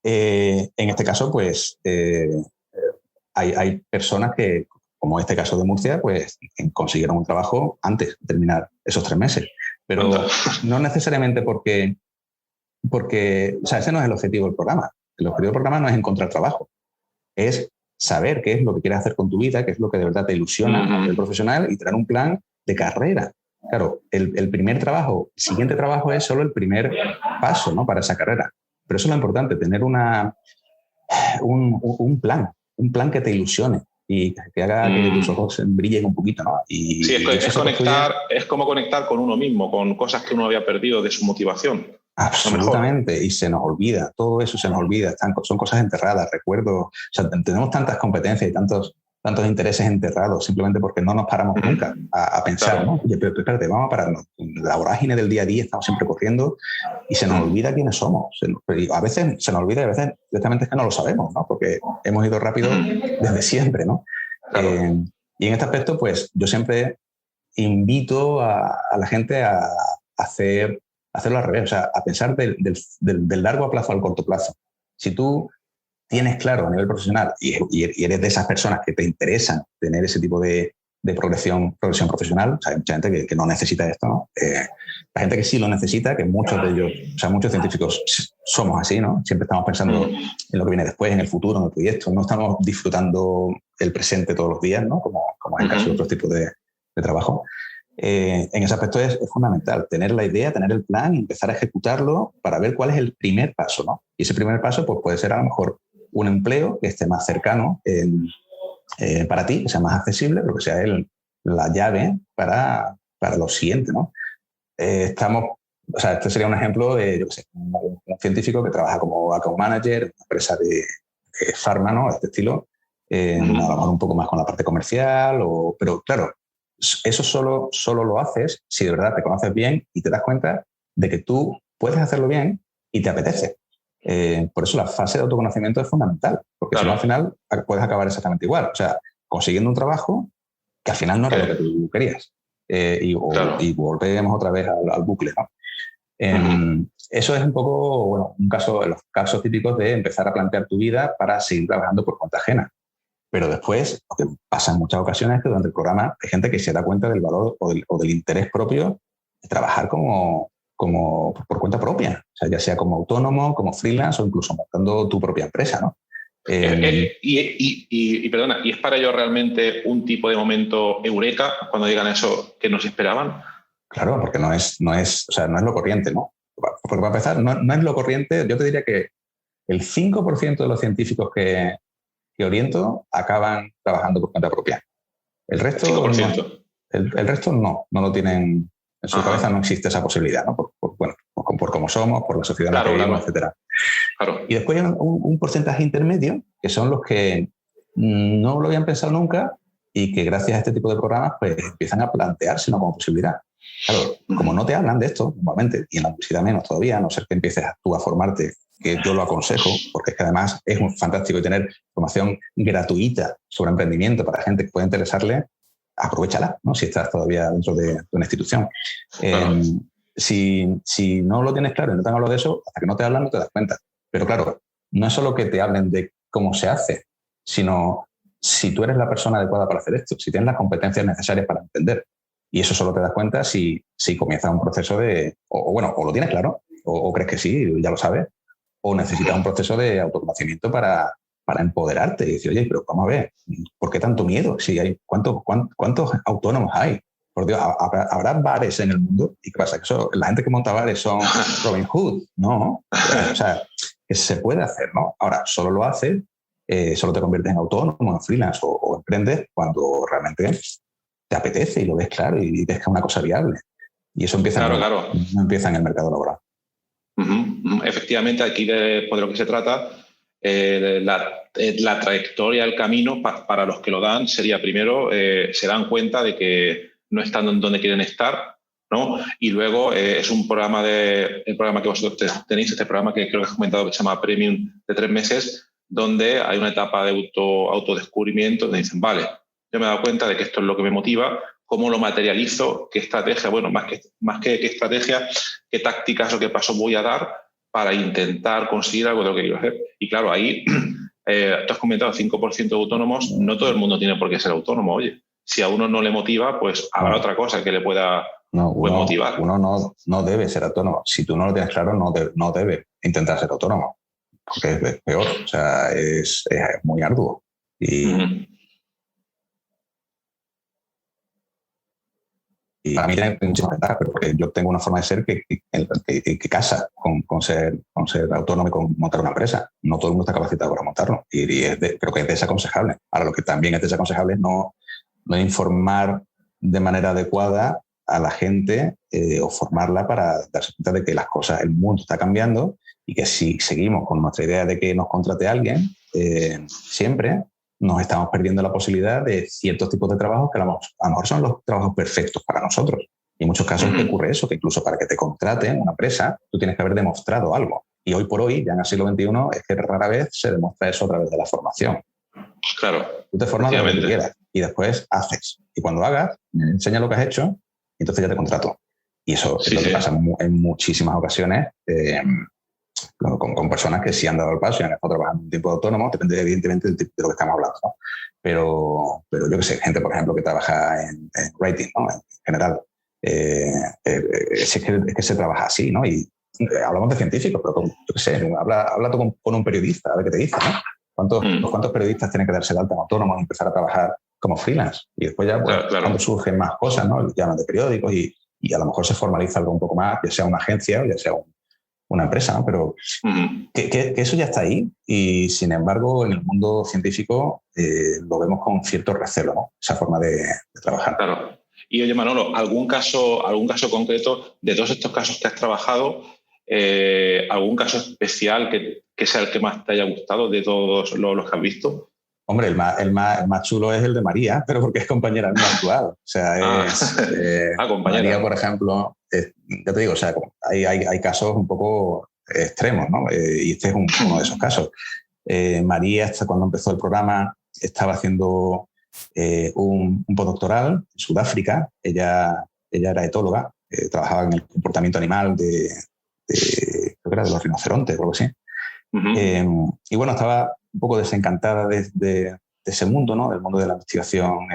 En este caso, pues, hay personas que, como este caso de Murcia, pues consiguieron un trabajo antes de terminar esos 3 meses. Pero no necesariamente porque, o sea, ese no es el objetivo del programa. El objetivo del programa no es encontrar trabajo, es saber qué es lo que quieres hacer con tu vida, qué es lo que de verdad te ilusiona a nivel profesional y tener un plan de carrera. Claro, el primer trabajo, el siguiente trabajo es solo el primer paso, ¿no? Para esa carrera. Pero eso es lo importante, tener un plan que te ilusione y que haga que tus ojos brillen un poquito, ¿no? Y sí, es como conectar con uno mismo, con cosas que uno había perdido de su motivación. Absolutamente, y se nos olvida, todo eso se nos olvida, son cosas enterradas, recuerdos, o sea, tenemos tantas competencias y tantos intereses enterrados simplemente porque no nos paramos nunca a pensar, claro. ¿No? Oye, pero espérate, vamos a pararnos. La vorágine del día a día, estamos siempre corriendo y se nos olvida quiénes somos. A veces se nos olvida y a veces directamente es que no lo sabemos, ¿no? Porque hemos ido rápido desde siempre, ¿no? Claro. Y en este aspecto, pues yo siempre invito a la gente a hacerlo al revés, o sea, a pensar del largo plazo al corto plazo. Si tú tienes claro a nivel profesional y eres de esas personas que te interesan tener ese tipo de progresión profesional, o sea, hay mucha gente que no necesita esto, ¿no? La gente que sí lo necesita, que muchos de ellos, o sea, muchos científicos somos así, ¿no? Siempre estamos pensando en lo que viene después, en el futuro, en el proyecto, no estamos disfrutando el presente todos los días, ¿no? Como es el caso de otros tipos de trabajo. En ese aspecto es fundamental tener la idea, tener el plan y empezar a ejecutarlo para ver cuál es el primer paso, ¿no? Y ese primer paso pues, puede ser a lo mejor un empleo que esté más cercano para ti, que sea más accesible, pero que sea la llave para lo siguiente, ¿no? Este sería un ejemplo de, yo qué sé, un científico que trabaja como account manager en una empresa de farma, ¿no? De este estilo, a lo mejor un poco más con la parte comercial, pero claro, eso solo lo haces si de verdad te conoces bien y te das cuenta de que tú puedes hacerlo bien y te apetece. Por eso la fase de autoconocimiento es fundamental, porque si no al final puedes acabar exactamente igual, o sea, consiguiendo un trabajo que al final no era lo que tú querías. Y volvemos otra vez al bucle, ¿no? Eso es un poco, bueno, los casos típicos de empezar a plantear tu vida para seguir trabajando por cuenta ajena. Pero después, lo que pasa en muchas ocasiones es que durante el programa hay gente que se da cuenta del valor o del interés propio de trabajar como por cuenta propia. O sea, ya sea como autónomo, como freelance o incluso montando tu propia empresa, ¿no? Perdona, ¿y es para ellos realmente un tipo de momento eureka cuando digan eso que no se esperaban? Claro, porque no es lo corriente, ¿no? Porque para empezar, no es lo corriente. Yo te diría que el 5% de los científicos que oriento acaban trabajando por cuenta propia. El resto 5%. El resto no lo tienen. En su cabeza no existe esa posibilidad, ¿no? Por cómo somos, por la sociedad en la que vivimos, etcétera. Claro. Y después hay un porcentaje intermedio, que son los que no lo habían pensado nunca y que gracias a este tipo de programas pues empiezan a planteárselo como posibilidad. Claro, como no te hablan de esto, normalmente, y en la universidad menos todavía, a no ser que empieces tú a formarte, que yo lo aconsejo, porque es que además es muy fantástico tener formación gratuita sobre emprendimiento para gente que pueda interesarle, aprovéchala, ¿no? Si estás todavía dentro de una institución. Claro. Si no lo tienes claro y no te han hablado de eso, hasta que no te hablan no te das cuenta. Pero claro, no es solo que te hablen de cómo se hace, sino si tú eres la persona adecuada para hacer esto, si tienes las competencias necesarias para entender. Y eso solo te das cuenta si comienza un proceso o lo tienes claro, o crees que sí, ya lo sabes, o necesitas un proceso de autoconocimiento para empoderarte y decir, oye, pero vamos a ver, ¿por qué tanto miedo? Si hay, ¿cuántos autónomos hay? Por Dios, ¿habrá bares en el mundo? ¿Y qué pasa? La gente que monta bares son Robin Hood, ¿no? O sea, que se puede hacer, ¿no? Ahora, solo lo haces, solo te conviertes en autónomo, en freelance o emprendes cuando realmente te apetece y lo ves claro y ves que es una cosa viable. Y eso empieza, no empieza en el mercado laboral. Efectivamente, aquí de lo que se trata, la trayectoria, el camino para los que lo dan sería primero, se dan cuenta de que no están donde quieren estar, ¿no? Y luego es el programa que vosotros tenéis, este programa que creo que has comentado que se llama Premium de 3 meses, donde hay una etapa de autodescubrimiento donde dicen, vale, yo me he dado cuenta de que esto es lo que me motiva, cómo lo materializo, qué estrategia, bueno, más que qué estrategia, qué tácticas o qué pasos voy a dar para intentar conseguir algo de lo que quiero hacer. Y claro, ahí tú has comentado 5% de autónomos, no todo el mundo tiene por qué ser autónomo, oye. Si a uno no le motiva, pues habrá otra cosa que le pueda motivar. Uno no debe ser autónomo. Si tú no lo tienes claro, no debe intentar ser autónomo, porque es peor, o sea, es muy arduo. Y para mí tiene muchísimas ventajas, pero porque yo tengo una forma de ser que casa con ser autónomo y con montar una empresa. No todo el mundo está capacitado para montarlo y creo que es desaconsejable. Ahora, lo que también es desaconsejable es no informar de manera adecuada a la gente o formarla para darse cuenta de que las cosas, el mundo está cambiando y que si seguimos con nuestra idea de que nos contrate alguien, siempre nos estamos perdiendo la posibilidad de ciertos tipos de trabajos que a lo mejor son los trabajos perfectos para nosotros. Y en muchos casos que ocurre eso, que incluso para que te contraten una empresa, tú tienes que haber demostrado algo. Y hoy por hoy, ya en el siglo XXI, es que rara vez se demuestra eso a través de la formación. Claro. Tú te formas de lo que quieras y después haces. Y cuando hagas, enseñas lo que has hecho y entonces ya te contrato. Y eso es lo que pasa en muchísimas ocasiones con personas que sí han dado el paso y han estado trabajando un tiempo de autónomo, depende evidentemente de lo que estamos hablando, ¿no? Pero yo que sé, gente, por ejemplo, que trabaja en writing, ¿no? En general, es que se trabaja así, ¿no? Y hablamos de científicos, pero yo que sé, habla tú con un periodista, a ver qué te dice, ¿no? ¿Cuántos periodistas tienen que darse de alta en autónomos y empezar a trabajar como freelance? Y después ya, pues, cuando surgen más cosas, ¿no? Llaman de periódicos y a lo mejor se formaliza algo un poco más, ya sea una agencia o ya sea una empresa, ¿no? Pero que eso ya está ahí y, sin embargo, en el mundo científico lo vemos con cierto recelo, ¿no? Esa forma de trabajar. Claro. Y oye, Manolo, ¿algún caso concreto de todos estos casos que has trabajado, algún caso especial que sea el que más te haya gustado de todos los que has visto? Hombre, el más chulo es el de María, pero porque es compañera mía actual. O sea, compañera. María, por ejemplo, ya te digo, o sea, hay casos un poco extremos, ¿no? Y este es uno de esos casos. María, cuando empezó el programa, estaba haciendo un postdoctoral en Sudáfrica. Ella era etóloga, trabajaba en el comportamiento animal creo que era de los rinocerontes o algo así. Y bueno, estaba un poco desencantada de ese mundo, ¿no? Del mundo de la investigación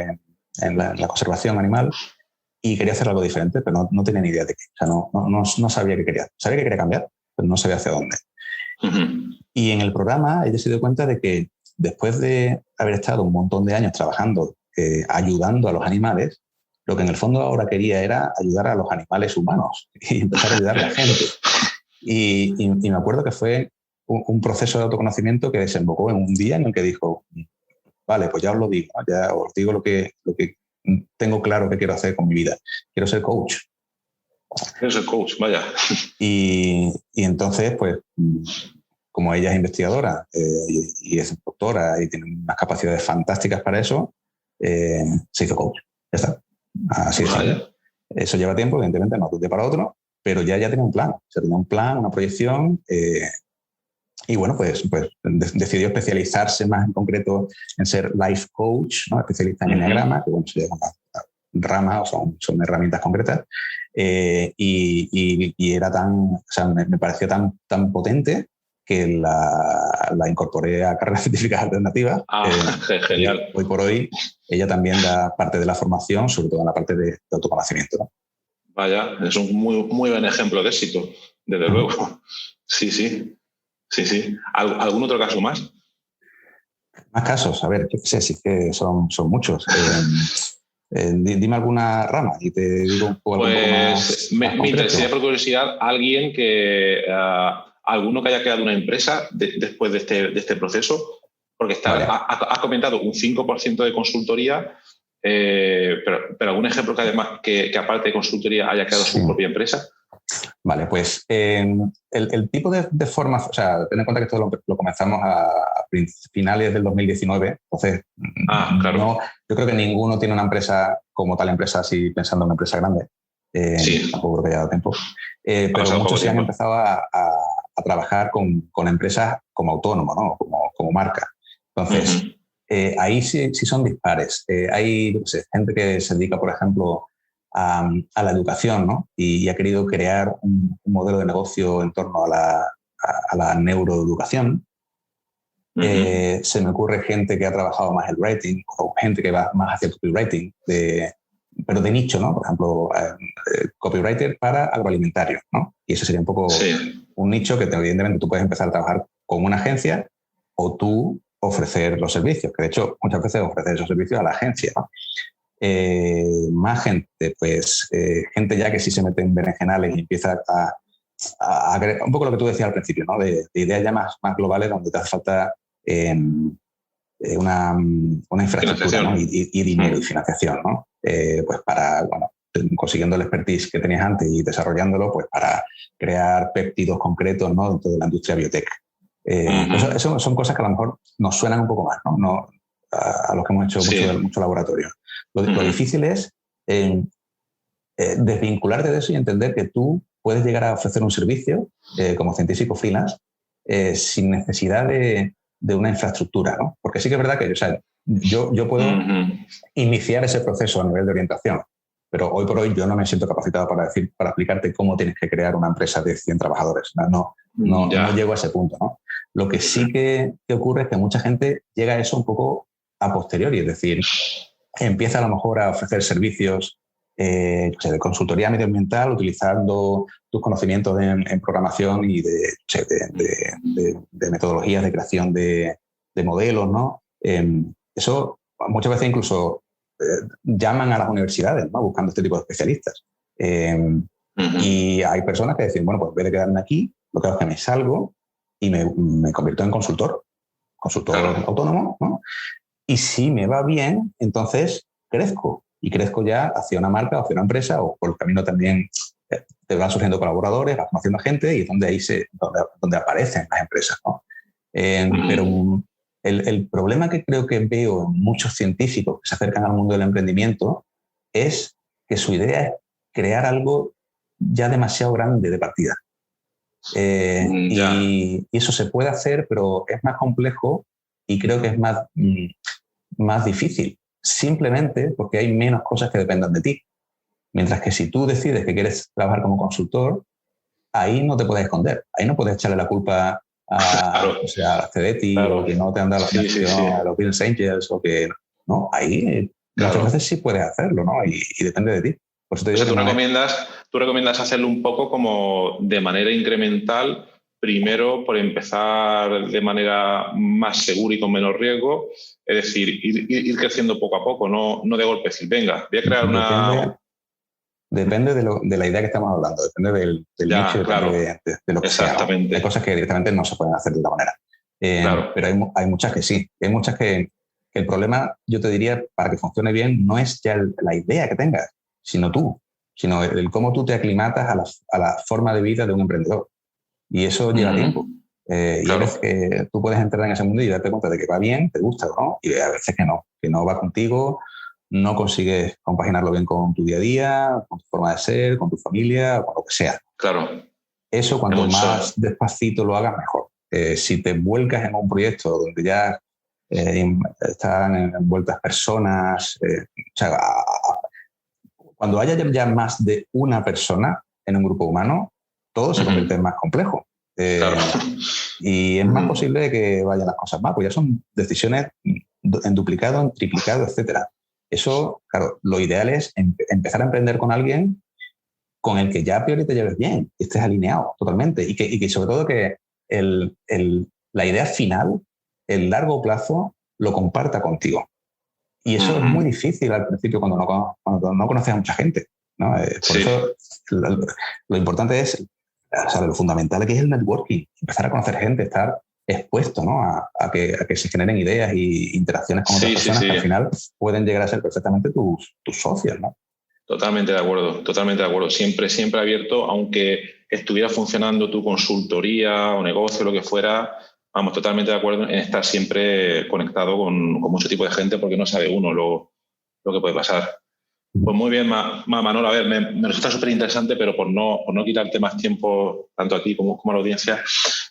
en la conservación animal, y quería hacer algo diferente, pero no tenía ni idea de qué. O sea, no sabía qué quería. Sabía que quería cambiar, pero no sabía hacia dónde. Y en el programa ella se dio cuenta de que después de haber estado un montón de años trabajando, ayudando a los animales, lo que en el fondo ahora quería era ayudar a los animales humanos y empezar a ayudar a la gente. Y me acuerdo que fue un proceso de autoconocimiento que desembocó en un día en el que dijo, vale, pues ya os lo digo, ¿no? Ya os digo lo que tengo claro que quiero hacer con mi vida. Quiero ser coach. Quiero ser coach, vaya. Y entonces, pues, como ella es investigadora y es doctora y tiene unas capacidades fantásticas para eso, se hizo coach. Ya está. Así es. Eso lleva tiempo, evidentemente, no de un día para otro, pero ya tenía un plan. O sea, tenía un plan, una proyección. Y bueno, pues decidió especializarse más en concreto en ser life coach, ¿no? Especialista en enneagrama, que bueno, se llama rama, o son herramientas concretas. Y era o sea, me pareció tan potente que la incorporé a carreras científicas alternativas. Genial. Hoy por hoy ella también da parte de la formación, sobre todo en la parte de autoconocimiento, ¿no? Vaya, es un muy, muy buen ejemplo de éxito, desde luego. Sí. ¿Algún otro caso más? Más casos, a ver, yo qué sé, sí que son muchos. Dime alguna rama y te digo un poco, pues, algo más. Me interesaría por curiosidad alguien alguno que haya creado una empresa después de este proceso, porque has comentado un 5% de consultoría, pero algún ejemplo que además que aparte de consultoría haya creado su propia empresa. Vale, pues el tipo de forma, o sea, ten en cuenta que esto lo comenzamos a finales del 2019, entonces claro. no, yo creo que ninguno tiene una empresa como tal empresa, así pensando en una empresa grande. Sí. Tampoco creo que haya dado tiempo. Pero muchos sí han empezado a trabajar con empresas como autónomo, ¿no? Como marca. Entonces, ahí sí son dispares. Hay, yo qué sé, gente que se dedica, por ejemplo, a la educación, ¿no? Y ha querido crear un modelo de negocio en torno a la neuroeducación. Se me ocurre gente que ha trabajado más el writing o gente que va más hacia el copywriting, pero de nicho, ¿no? Por ejemplo, copywriter para agroalimentarios, ¿no? Y eso sería un poco un nicho que evidentemente tú puedes empezar a trabajar con una agencia o tú ofrecer los servicios, que de hecho muchas veces ofrecer esos servicios a la agencia, ¿no? Más gente, pues gente ya que sí se mete en berenjenales y empieza a un poco lo que tú decías al principio, ¿no? De ideas ya más globales donde te hace falta una infraestructura, ¿no? y dinero y financiación, ¿no? Pues para, bueno, consiguiendo el expertise que tenías antes y desarrollándolo, pues para crear péptidos concretos, ¿no? Dentro de la industria biotech. Eso son cosas que a lo mejor nos suenan un poco más, ¿no? A los que hemos hecho mucho laboratorio. Lo difícil es desvincularte de eso y entender que tú puedes llegar a ofrecer un servicio como científico freelance sin necesidad de una infraestructura, ¿no? Porque sí que es verdad que yo puedo iniciar ese proceso a nivel de orientación, pero hoy por hoy yo no me siento capacitado para explicarte cómo tienes que crear una empresa de 100 trabajadores. No llego a ese punto, ¿no? Lo que sí que ocurre es que mucha gente llega a eso un poco a posteriori, es decir, empieza a lo mejor a ofrecer servicios de consultoría medioambiental utilizando tus conocimientos en programación y de metodologías de creación de modelos, ¿no? Eso muchas veces incluso llaman a las universidades, ¿no? Buscando este tipo de especialistas. Y hay personas que dicen, bueno, pues en vez de quedarme aquí, lo que hago es que me salgo y me convierto en consultor autónomo, ¿no? Y si me va bien, entonces crezco. Y crezco ya hacia una marca, hacia una empresa, o por el camino también te van surgiendo colaboradores, vas conociendo gente y es donde donde aparecen las empresas, ¿no? Pero el problema que creo que veo en muchos científicos que se acercan al mundo del emprendimiento es que su idea es crear algo ya demasiado grande de partida. Y eso se puede hacer, pero es más complejo y creo que es más difícil, simplemente porque hay menos cosas que dependan de ti. Mientras que si tú decides que quieres trabajar como consultor, ahí no te puedes esconder, ahí no puedes echarle la culpa a Cedeti, o que no te han dado la financiación, a los Business Angels, o que no, ahí muchas veces sí puedes hacerlo, ¿no? Y depende de ti. Por eso te digo, tú recomiendas hacerlo un poco como de manera incremental, primero por empezar de manera más segura y con menos riesgo, es decir, ir creciendo poco a poco, no de golpe decir, venga, voy a crear Depende de la idea que estamos hablando, depende del nicho, depende de lo que sea, ¿no? Hay cosas que directamente no se pueden hacer de la manera. Pero hay muchas que sí. Hay muchas que el problema, yo te diría, para que funcione bien, no es ya la idea que tengas, sino el cómo tú te aclimatas a la forma de vida de un emprendedor. Y eso lleva tiempo. Y a veces que tú puedes entrar en ese mundo y darte cuenta de que va bien, te gusta o no, y a veces que no va contigo, no consigues compaginarlo bien con tu día a día, con tu forma de ser, con tu familia, con lo que sea. Claro. Eso, cuanto más despacito lo hagas, mejor. Si te vuelcas en un proyecto donde ya están envueltas personas, cuando haya ya más de una persona en un grupo humano, todo se convierte en más complejo. Y es más posible que vayan las cosas mal, pues ya son decisiones en duplicado, en triplicado, etcétera. Eso, claro, lo ideal es empezar a emprender con alguien con el que ya a priori te lleves bien, y estés alineado totalmente, y que sobre todo que la idea final, el largo plazo, lo comparta contigo. Y eso es muy difícil al principio cuando no conoces a mucha gente, ¿no? Por eso lo importante es, lo fundamental que es el networking, empezar a conocer gente, estar expuesto, ¿no? a que se generen ideas y interacciones con otras personas que al final pueden llegar a ser perfectamente tus socios, ¿no? Totalmente de acuerdo. Siempre abierto, aunque estuviera funcionando tu consultoría o negocio, lo que fuera, vamos, totalmente de acuerdo en estar siempre conectado con mucho tipo de gente, porque no sabe uno lo que puede pasar. Pues muy bien, Manolo, a ver, me resulta súper interesante, pero por no quitarte más tiempo, tanto a ti como a la audiencia,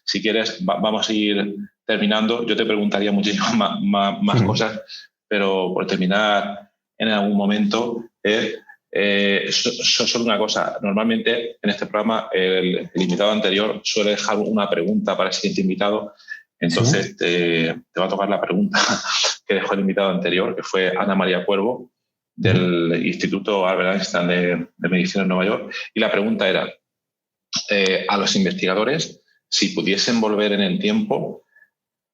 si quieres, vamos a ir terminando. Yo te preguntaría muchísimas más cosas, pero por terminar en algún momento, solo una cosa. Normalmente en este programa el invitado anterior suele dejar una pregunta para el siguiente invitado. Entonces te va a tocar la pregunta que dejó el invitado anterior, que fue Ana María Cuervo, del Instituto Albert Einstein de Medicina en Nueva York. Y la pregunta era, a los investigadores, si pudiesen volver en el tiempo,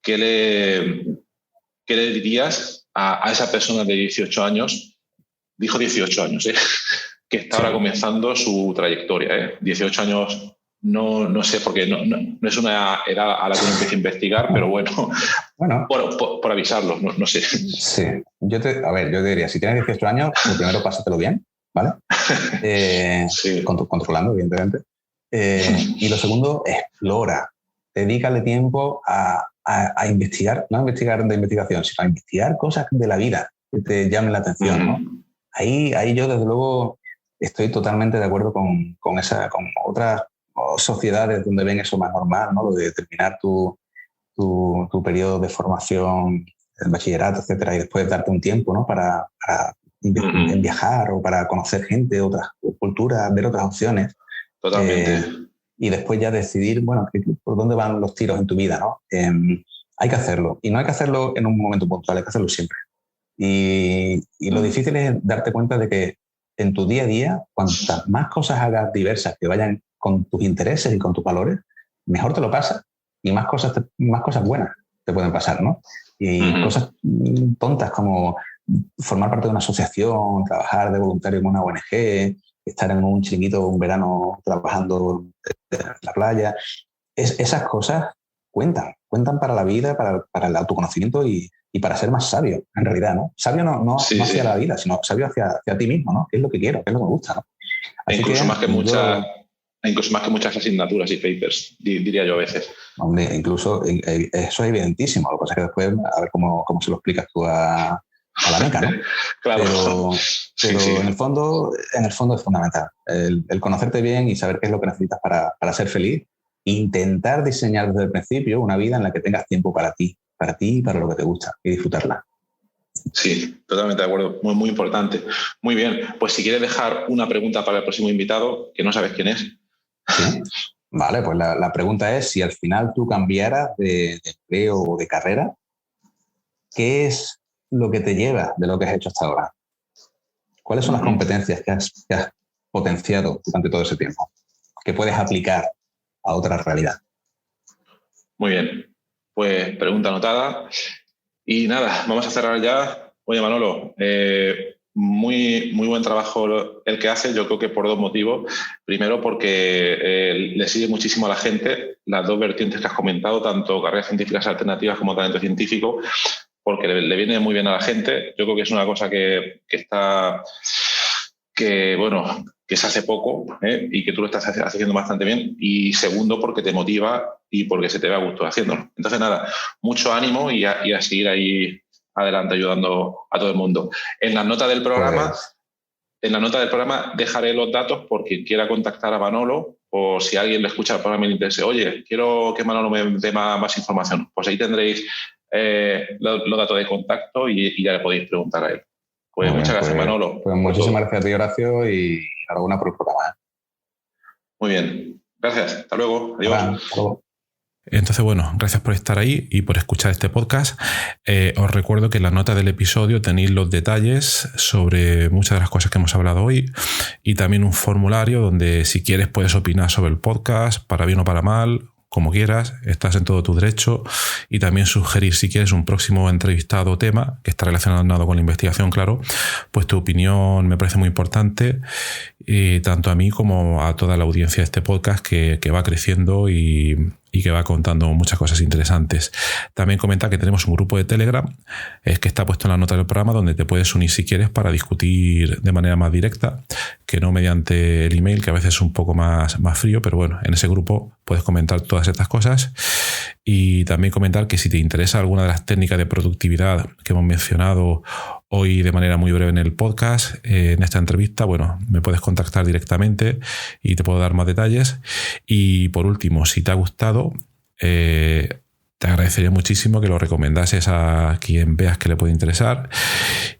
¿qué le dirías a esa persona de 18 años? Dijo 18 años, que está ahora comenzando su trayectoria. 18 años, no sé, porque no es una edad a la que uno empieza a investigar, pero bueno. Por avisarlos, no sé. Sí, yo te diría, si tienes 18 años, lo primero pásatelo bien, ¿vale? Controlando, evidentemente. Y lo segundo, explora. Dedícale tiempo a investigar, no a investigar de investigación, sino a investigar cosas de la vida que te llamen la atención, ¿no? Ahí yo, desde luego, estoy totalmente de acuerdo con otras sociedades donde ven eso más normal, ¿no? Lo de terminar tu periodo de formación, el bachillerato, etcétera, y después darte un tiempo, ¿no? para viajar o para conocer gente, otras culturas, ver otras opciones. Totalmente. Y después ya decidir, bueno, por dónde van los tiros en tu vida, ¿no? Hay que hacerlo. Y no hay que hacerlo en un momento puntual, hay que hacerlo siempre. Y lo difícil es darte cuenta de que en tu día a día, cuantas más cosas hagas diversas que vayan con tus intereses y con tus valores, mejor te lo pasas y más cosas buenas te pueden pasar, ¿no? Y cosas tontas como formar parte de una asociación, trabajar de voluntario en una ONG, estar en un chiringuito un verano trabajando en la playa. esas cosas cuentan para la vida, para el autoconocimiento y para ser más sabio, en realidad, ¿no? Sabio no hacia la vida, sino sabio hacia ti mismo, ¿no? ¿Qué es lo que quiero? ¿Qué es lo que me gusta? ¿no? Incluso más que muchas asignaturas y papers, diría yo a veces. Hombre, incluso eso es evidentísimo. Lo que pasa es que después, a ver cómo se lo explicas tú a la meca, ¿no? Claro. Pero sí. En el fondo es fundamental. El conocerte bien y saber qué es lo que necesitas para ser feliz. Intentar diseñar desde el principio una vida en la que tengas tiempo para ti y para lo que te gusta y disfrutarla. Sí, totalmente de acuerdo. Muy, muy importante. Muy bien. Pues si quieres dejar una pregunta para el próximo invitado, que no sabes quién es. ¿Sí? Vale, pues la pregunta es, si al final tú cambiaras de empleo o de carrera, ¿qué es lo que te lleva de lo que has hecho hasta ahora? ¿Cuáles son las competencias que has potenciado durante todo ese tiempo, que puedes aplicar a otra realidad? Muy bien. Pues pregunta anotada. Y nada, vamos a cerrar ya. Oye, Manolo, muy, muy buen trabajo el que hace, yo creo que por dos motivos. Primero, porque le sigue muchísimo a la gente las dos vertientes que has comentado, tanto carreras científicas alternativas como talento científico, porque le viene muy bien a la gente. Yo creo que es una cosa que se hace poco, y que tú lo estás haciendo bastante bien. Y segundo, porque te motiva y porque se te ve a gusto haciéndolo. Entonces, nada, mucho ánimo y a seguir ahí adelante ayudando a todo el mundo. En las notas del programa, dejaré los datos por quien quiera contactar a Manolo, o si alguien le escucha el programa y le interese, oye, quiero que Manolo me dé más información. Pues ahí tendréis los datos de contacto y ya le podéis preguntar a él. Pues muchas gracias, Manolo. Pues muchísimas gracias a ti, Horacio, y enhorabuena por el programa. Muy bien. Gracias. Hasta luego. Adiós. Hasta luego. Entonces, bueno, gracias por estar ahí y por escuchar este podcast. Os recuerdo que en la nota del episodio tenéis los detalles sobre muchas de las cosas que hemos hablado hoy y también un formulario donde, si quieres, puedes opinar sobre el podcast, para bien o para mal, como quieras, estás en todo tu derecho, y también sugerir, si quieres, un próximo entrevistado o tema que está relacionado con la investigación, claro, pues tu opinión me parece muy importante, tanto a mí como a toda la audiencia de este podcast que va creciendo y que va contando muchas cosas interesantes. También comenta que tenemos un grupo de Telegram, que está puesto en la nota del programa, donde te puedes unir si quieres para discutir de manera más directa, que no mediante el email, que a veces es un poco más frío, pero bueno, en ese grupo puedes comentar todas estas cosas. Y también comentar que si te interesa alguna de las técnicas de productividad que hemos mencionado hoy de manera muy breve en el podcast, en esta entrevista, bueno, me puedes contactar directamente y te puedo dar más detalles. Y por último, si te ha gustado, te agradecería muchísimo que lo recomendases a quien veas que le puede interesar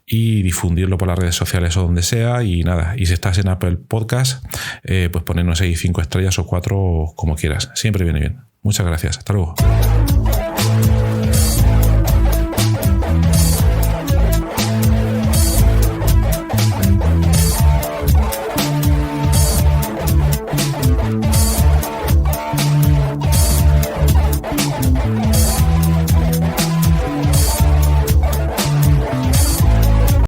y difundirlo por las redes sociales o donde sea. Y nada, y si estás en Apple Podcast, pues ponernos ahí 5 estrellas o 4, como quieras. Siempre viene bien. Muchas gracias. Hasta luego.